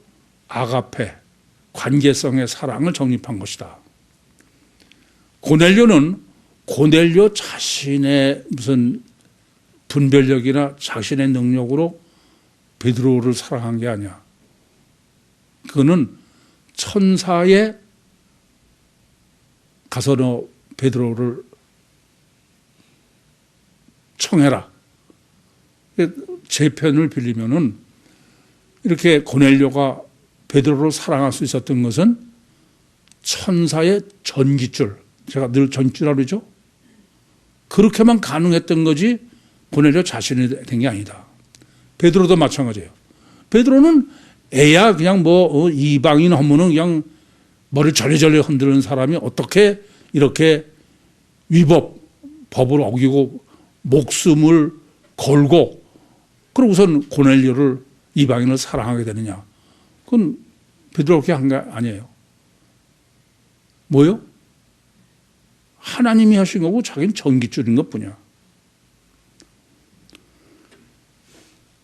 아가페, 관계성의 사랑을 정립한 것이다. 고넬료는 고넬료 자신의 무슨 분별력이나 자신의 능력으로 베드로를 사랑한 게 아니야. 그거는 천사에 가서 너 베드로를 청해라. 제 편을 빌리면은 이렇게 고넬료가 베드로를 사랑할 수 있었던 것은 천사의 전깃줄, 제가 늘 전깃줄이라고 그러죠. 그렇게만 가능했던 거지 고넬료 자신이 된 게 아니다. 베드로도 마찬가지예요. 베드로는 애야 그냥 뭐 이방인 하면은 그냥 머리 절레절레 흔드는 사람이 어떻게 이렇게 법을 어기고 목숨을 걸고 그러고선 고넬료를 이방인을 사랑하게 되느냐. 그건 베드로가 그렇게 한 게 아니에요. 뭐요? 하나님이 하신 거고 자기는 전깃줄인 것뿐이야.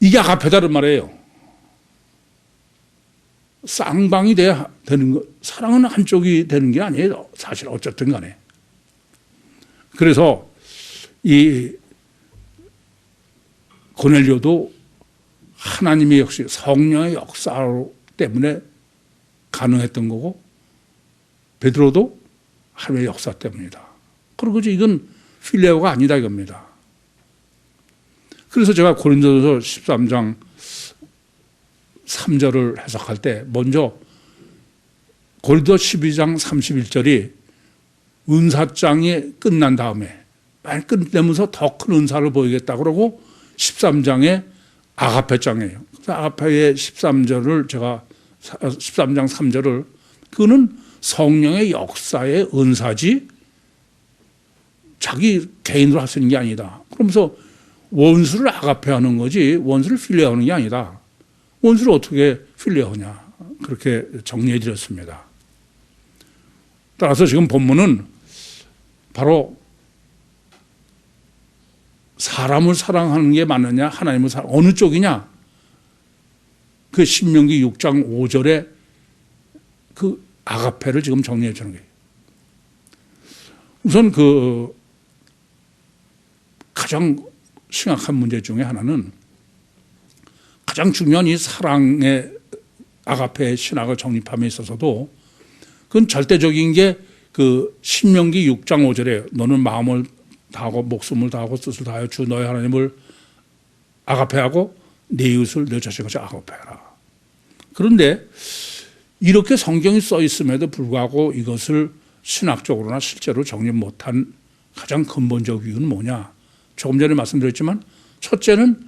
이게 아가페다는 말이에요. 쌍방이 되는 거, 사랑은 한쪽이 되는 게 아니에요. 사실 어쨌든 간에. 그래서 이 고넬료도 하나님의 역시 성령의 역사 때문에 가능했던 거고 베드로도 하나님의 역사 때문이다. 그리고 이건 필레오가 아니다 이겁니다. 그래서 제가 고린도서 13장 3절을 해석할 때 먼저 고린도 12장 31절이 은사장이 끝난 다음에 끝내면서 더 큰 은사를 보이겠다 그러고 13장에 아가페장이에요. 아가페의 13절을 제가 13장 3절을 그거는 성령의 역사의 은사지 자기 개인으로 할 수 있는 게 아니다. 그러면서 원수를 아가페하는 거지 원수를 필레하는 게 아니다. 원수를 어떻게 필레하냐 그렇게 정리해 드렸습니다. 따라서 지금 본문은 바로 사람을 사랑하는 게 맞느냐 하나님을 어느 쪽이냐 그 신명기 6장 5절에 그 아가페를 지금 정리해 주는 거예요. 우선 그 가장 심각한 문제 중에 하나는 가장 중요한 이 사랑의 아가페의 신학을 정립함에 있어서도 그건 절대적인 게 그 신명기 6장 5절에 너는 마음을 다하고 목숨을 다하고 뜻을 다하여 주 너의 하나님을 아가페하고 내 이웃을 내 자신같이 아가페하라. 그런데 이렇게 성경이 써 있음에도 불구하고 이것을 신학적으로나 실제로 정립 못한 가장 근본적 이유는 뭐냐? 조금 전에 말씀드렸지만 첫째는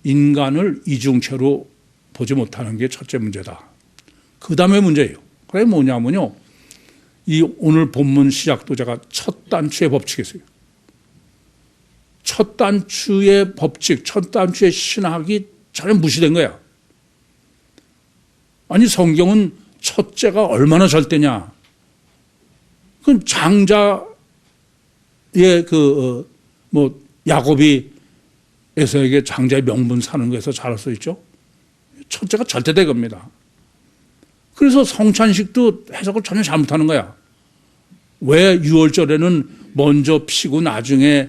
인간을 이중체로 보지 못하는 게 첫째 문제다. 그 다음에 문제예요. 그게 뭐냐면요. 이 오늘 본문 시작도 제가 첫 단추의 법칙이었어요. 첫 단추의 법칙, 첫 단추의 신학이 전혀 무시된 거야. 아니 성경은 첫째가 얼마나 절대냐. 그건 장자의 야곱이 에서에게 장자의 명분 사는 거에서 잘 써 있죠. 첫째가 절대된 겁니다. 그래서 성찬식도 해석을 전혀 잘못하는 거야. 왜 6월절에는 먼저 피고 나중에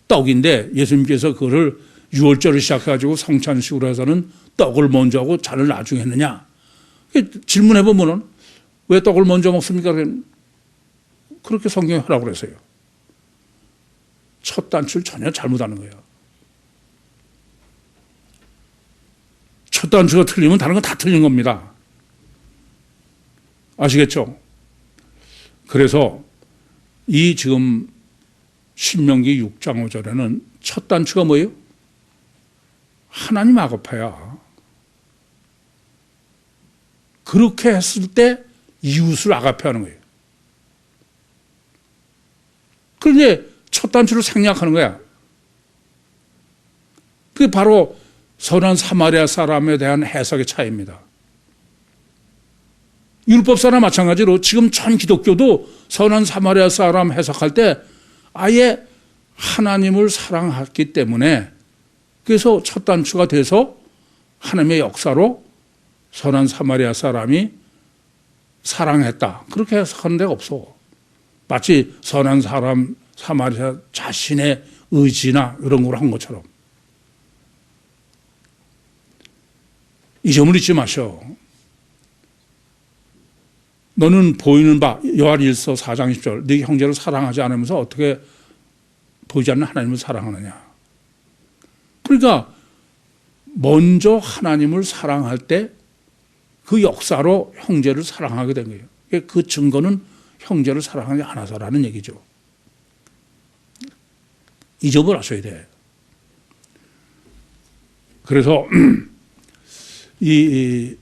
떡인데 예수님께서 그거를 6월절을 시작해가지고 성찬식으로 해서는 떡을 먼저 하고 잔을 나중에 했느냐. 질문해보면은 왜 떡을 먼저 먹습니까? 그렇게 성경이 하라고 그랬어요. 첫 단추를 전혀 잘못하는 거예요. 첫 단추가 틀리면 다른 건 다 틀린 겁니다. 아시겠죠? 그래서 이 지금 신명기 6장 5절에는 첫 단추가 뭐예요? 하나님 아가페야. 그렇게 했을 때 이웃을 아가페하는 거예요. 그런데 첫 단추를 생략하는 거야. 그게 바로 선한 사마리아 사람에 대한 해석의 차이입니다. 율법사나 마찬가지로 지금 전 기독교도 선한 사마리아 사람 해석할 때 아예 하나님을 사랑했기 때문에 그래서 첫 단추가 돼서 하나님의 역사로 선한 사마리아 사람이 사랑했다. 그렇게 해석하는 데가 없어. 마치 선한 사람 사마리아 자신의 의지나 이런 걸 한 것처럼. 이 점을 잊지 마셔. 너는 보이는 바 요한일서 4장 10절 네 형제를 사랑하지 않으면서 어떻게 보이지 않는 하나님을 사랑하느냐. 그러니까 먼저 하나님을 사랑할 때 그 역사로 형제를 사랑하게 된 거예요. 그 증거는 형제를 사랑하지 않아서라는 얘기죠. 이 점을 아셔야 돼. 그래서 이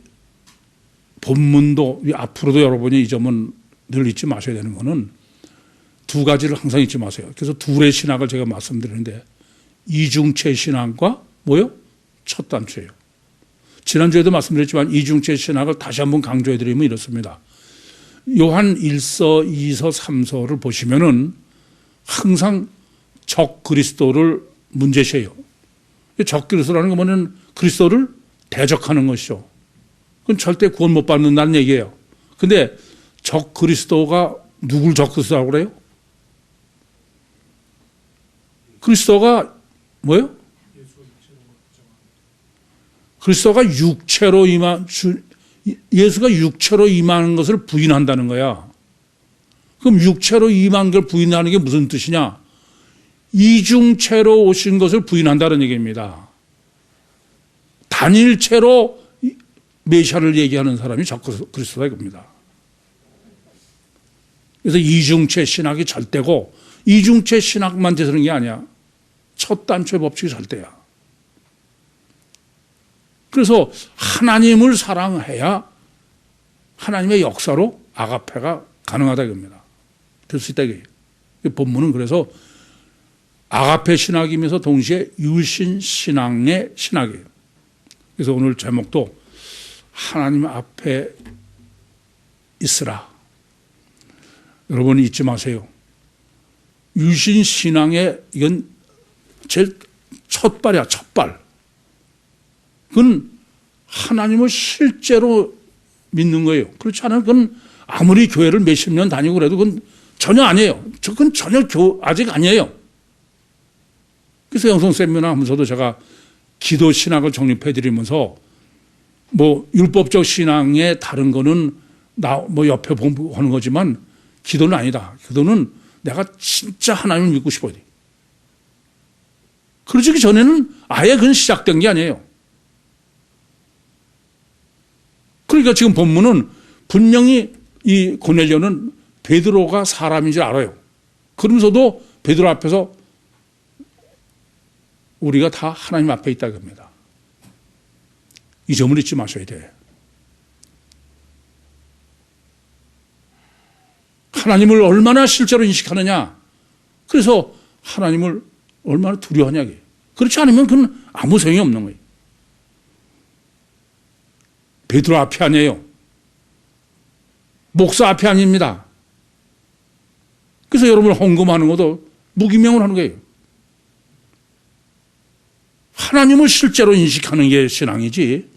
본문도 앞으로도 여러분이 이 점은 늘 잊지 마셔야 되는 거는 두 가지를 항상 잊지 마세요. 그래서 둘의 신학을 제가 말씀드리는데 이중체 신학과 뭐요? 첫 단추예요. 지난주에도 말씀드렸지만 이중체 신학을 다시 한번 강조해드리면 이렇습니다. 요한 1서, 2서, 3서를 보시면은 항상 적 그리스도를 문제시해요. 적 그리스도라는 건 뭐냐면 그리스도를 대적하는 것이죠. 그건 절대 구원 못 받는다는 얘기예요. 근데 적 그리스도가 누굴 적 그리스도라고 그래요? 그리스도가 뭐예요? 그리스도가 육체로 예수가 육체로 임하는 것을 부인한다는 거야. 그럼 육체로 임한 걸 부인하는 게 무슨 뜻이냐? 이중체로 오신 것을 부인한다는 얘기입니다. 단일체로 메시아를 얘기하는 사람이 적 그리스도다 이겁니다. 그래서 이중체 신학이 절대고 이중체 신학만 되는 게 아니야. 첫 단추의 법칙이 절대야. 그래서 하나님을 사랑해야 하나님의 역사로 아가페가 가능하다 이겁니다. 될 수 있다 이거예요. 본문은 그래서 아가페 신학이면서 동시에 유신 신앙의 신학이에요. 그래서 오늘 제목도 하나님 앞에 있으라. 여러분 잊지 마세요. 유신 신앙의 이건 제일 첫발이야, 첫발. 그건 하나님을 실제로 믿는 거예요. 그렇지 않으면 그건 아무리 교회를 몇십 년 다니고 그래도 그건 전혀 아니에요. 그건 전혀 아직 아니에요. 그래서 영성 세미나 하면서도 제가 기도 신학을 정립해 드리면서 뭐 율법적 신앙의 다른 거는 뭐 옆에 하는 거지만 기도는 아니다. 기도는 내가 진짜 하나님을 믿고 싶어야 돼. 그러기 전에는 아예 그건 시작된 게 아니에요. 그러니까 지금 본문은 분명히 이 고넬료는 베드로가 사람인 줄 알아요. 그러면서도 베드로 앞에서 우리가 다 하나님 앞에 있다 겁니다. 이 점을 잊지 마셔야 돼. 하나님을 얼마나 실제로 인식하느냐. 그래서 하나님을 얼마나 두려워하냐. 그렇지 않으면 그건 아무 소용이 없는 거예요. 베드로 앞이 아니에요. 목사 앞이 아닙니다. 그래서 여러분을 헌금하는 것도 무기명을 하는 거예요. 하나님을 실제로 인식하는 게 신앙이지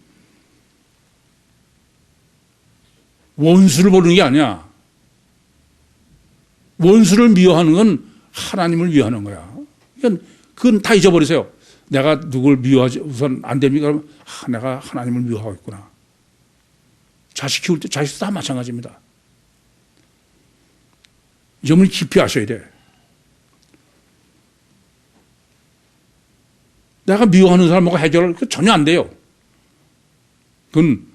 원수를 보는 게 아니야. 원수를 미워하는 건 하나님을 미워하는 거야. 그건 다 잊어버리세요. 내가 누굴 미워하지 우선 안 됩니까? 그러면 내가 하나님을 미워하고 있구나. 자식 키울 때 자식도 다 마찬가지입니다. 이 점을 깊이 아셔야 돼. 내가 미워하는 사람하고 해결을 전혀 안 돼요. 그건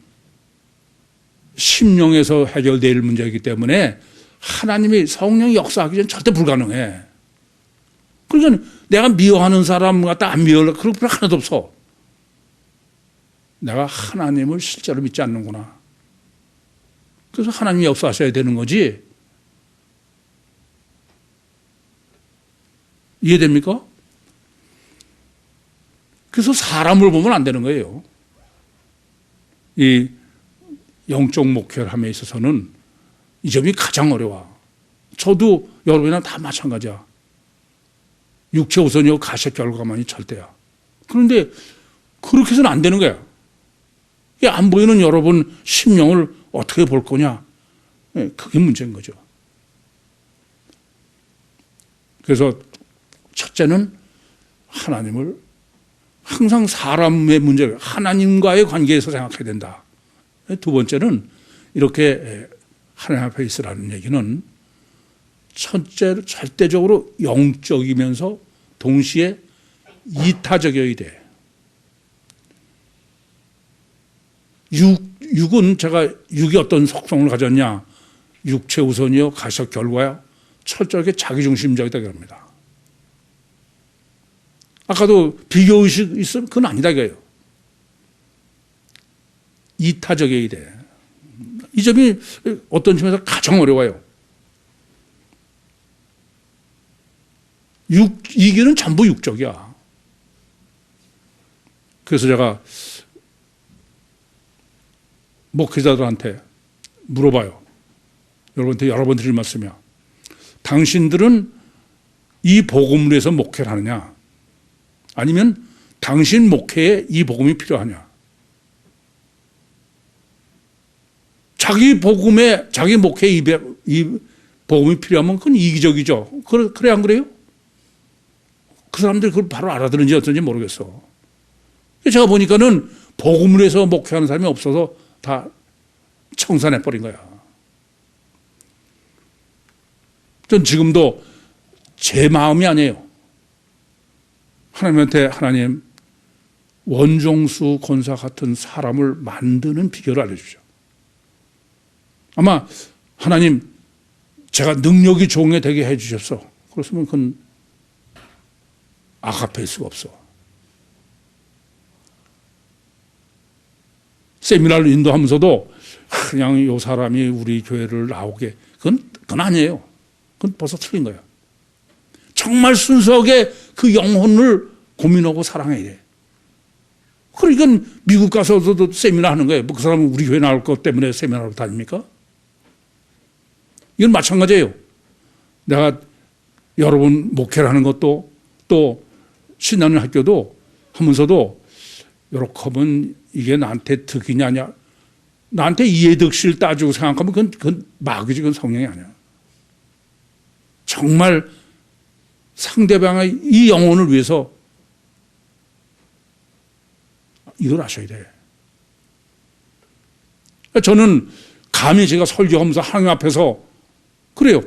심령에서 해결될 문제이기 때문에 하나님이 성령이 역사하기 전 절대 불가능해. 그러니까 내가 미워하는 사람 갖다 안 미워하려고 그럴 필요 하나도 없어. 내가 하나님을 실제로 믿지 않는구나. 그래서 하나님이 역사하셔야 되는 거지. 이해됩니까? 그래서 사람을 보면 안 되는 거예요. 이 영적 목회를 함에 있어서는 이 점이 가장 어려워. 저도 여러분이랑 다 마찬가지야. 육체 우선이고 가식 결과만이 절대야. 그런데 그렇게 해서는 안 되는 거야. 안 보이는 여러분 심령을 어떻게 볼 거냐. 그게 문제인 거죠. 그래서 첫째는 하나님을 항상 사람의 문제, 하나님과의 관계에서 생각해야 된다. 두 번째는 이렇게 하나님 앞에 있으라는 얘기는 첫째로 절대적으로 영적이면서 동시에 이타적이어야 돼. 육은 제가 육이 어떤 속성을 가졌냐? 육체 우선이요, 가식 결과야. 철저하게 자기중심적이다 그럽니다. 아까도 비교의식 있으면 그건 아니다 이거예요. 이타적이어야 돼. 이 점이 어떤 점에서 가장 어려워요. 이기는 전부 육적이야. 그래서 제가 목회자들한테 물어봐요. 여러분한테 여러 번 드릴 말씀이야. 당신들은 이 복음을 위해서 목회를 하느냐? 아니면 당신 목회에 이 복음이 필요하냐? 자기 복음에, 자기 목회에 이 복음이 필요하면 그건 이기적이죠. 그래, 안 그래요? 그 사람들이 그걸 바로 알아들은지 어떤지 모르겠어. 제가 보니까는 복음을 위해서 목회하는 사람이 없어서 다 청산해버린 거야. 전 지금도 제 마음이 아니에요. 하나님한테 하나님 원종수 권사 같은 사람을 만드는 비결을 알려주죠. 아마 하나님 제가 능력이 종해되게 해주셨어. 그렇으면 그건 아가페일 수가 없어. 세미나를 인도하면서도 그냥 이 사람이 우리 교회를 나오게 그건 아니에요. 그건 벌써 틀린 거야. 정말 순수하게 그 영혼을 고민하고 사랑해야 돼. 그러니까 미국 가서도 세미나 하는 거예요. 뭐 그 사람은 우리 교회 나올 것 때문에 세미나로 다닙니까? 이건 마찬가지예요. 내가 여러분 목회를 하는 것도 또 신나는 학교도 하면서도 이렇게 하면 이게 나한테 득이냐냐. 나한테 이해득실 따지고 생각하면 그건 마귀지, 그건 성령이 아니야. 정말 상대방의 이 영혼을 위해서 이걸 아셔야 돼. 저는 감히 제가 설교하면서 하나님 앞에서 그래요.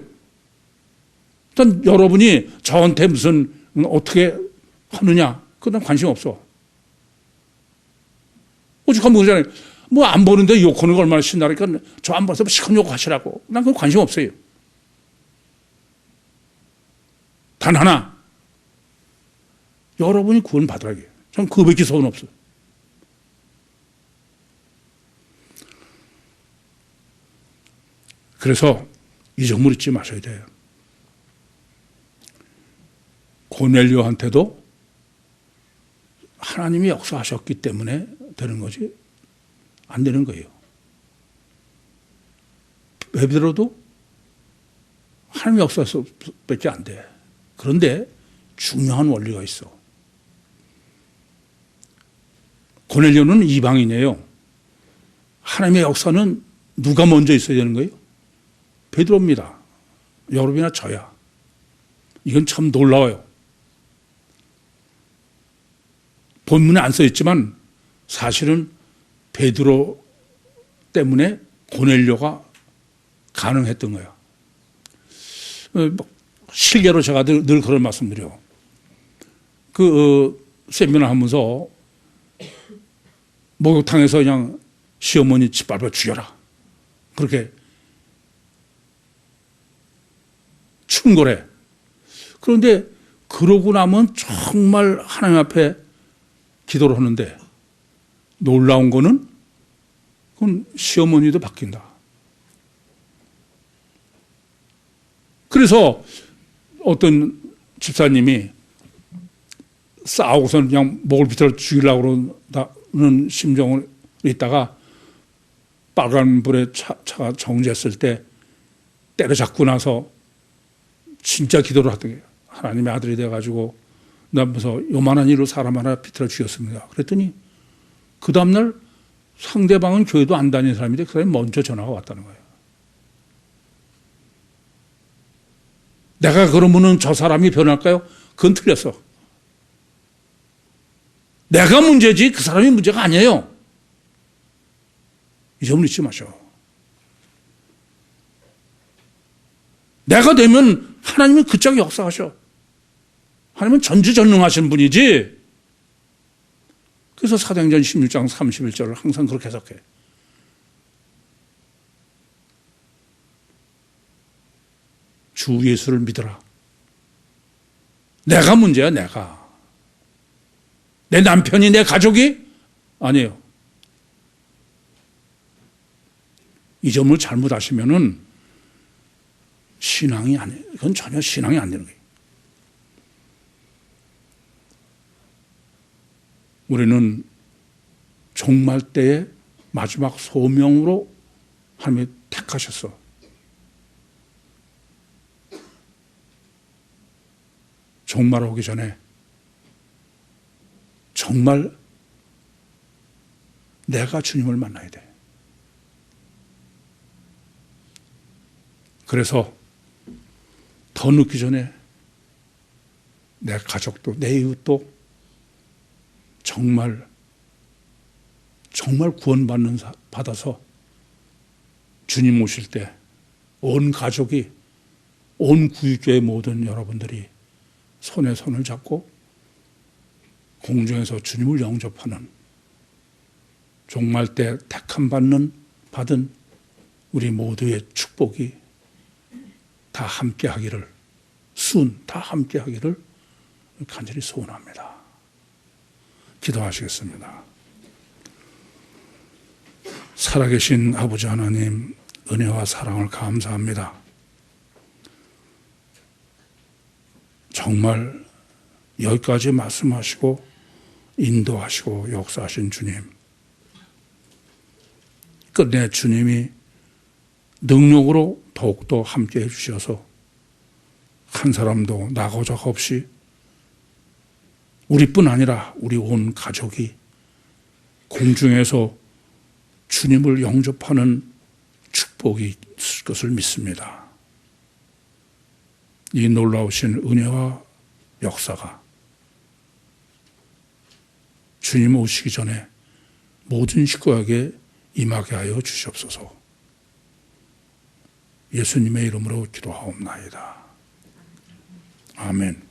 일단 여러분이 저한테 무슨 어떻게 하느냐 그건 관심 없어. 오직 한번 그러잖아요. 뭐 안 보는데 욕하는 거 얼마나 신나니까 저 안 봐서 시큰 욕하시라고. 난 그건 관심 없어요. 단 하나. 여러분이 구원 받으라고 해요. 전 그거밖에 소원 없어요. 그래서 이 점을 잊지 마셔야 돼요. 고넬료한테도 하나님이 역사하셨기 때문에 되는 거지 안 되는 거예요. 베드로도 하나님이 역사해서 밖에 안 돼. 그런데 중요한 원리가 있어. 고넬료는 이방인이에요. 하나님의 역사는 누가 먼저 있어야 되는 거예요? 베드로입니다. 여러분이나 저야. 이건 참 놀라워요. 본문에 안 써 있지만 사실은 베드로 때문에 고넬료가 가능했던 거야. 실례로 제가 늘 그런 말씀드려요. 세미나 하면서 목욕탕에서 그냥 시어머니 짓밟아 죽여라. 그렇게 충고래. 그런데 그러고 나면 정말 하나님 앞에 기도를 하는데 놀라운 거는 그건 시어머니도 바뀐다. 그래서 어떤 집사님이 싸우고서는 그냥 목을 비틀어 죽이려고 그러는 심정을 있다가 빨간 불에 차가 정지했을 때 때려잡고 나서 진짜 기도를 하더래요. 하나님의 아들이 돼가지고 나 무서 요만한 일로 사람 하나 비틀어 죽였습니다. 그랬더니 그 다음날 상대방은 교회도 안 다니는 사람인데 그 사람이 먼저 전화가 왔다는 거예요. 내가 그러면은 저 사람이 변할까요? 그건 틀렸어. 내가 문제지 그 사람이 문제가 아니에요. 이 점을 잊지 마셔. 내가 되면 하나님은 그쪽 역사하셔. 하나님은 전지전능하신 분이지. 그래서 사도행전 16장 31절을 항상 그렇게 해석해. 주 예수를 믿어라. 내가 문제야, 내가. 내 남편이, 내 가족이? 아니에요. 이 점을 잘못 아시면은 신앙이 아니에요. 그건 전혀 신앙이 안 되는 거예요. 우리는 종말 때의 마지막 소명으로 하나님이 택하셨어. 종말 오기 전에 정말 내가 주님을 만나야 돼. 그래서 더 늦기 전에 내 가족도 내 이웃도 정말 받아서 주님 오실 때 온 가족이 온 구유교회 모든 여러분들이 손에 손을 잡고 공중에서 주님을 영접하는 종말 때 택함 받은 우리 모두의 축복이 다 함께 하기를 다 함께 하기를 간절히 소원합니다. 기도하시겠습니다. 살아계신 아버지 하나님, 은혜와 사랑을 감사합니다. 정말 여기까지 말씀하시고 인도하시고 역사하신 주님, 끝내 주님이 능력으로 더욱더 함께 해주셔서 한 사람도 나고작 없이 우리뿐 아니라 우리 온 가족이 공중에서 주님을 영접하는 축복이 있을 것을 믿습니다. 이 놀라우신 은혜와 역사가 주님 오시기 전에 모든 식구에게 임하게 하여 주시옵소서. 예수님의 이름으로 기도하옵나이다. 아멘.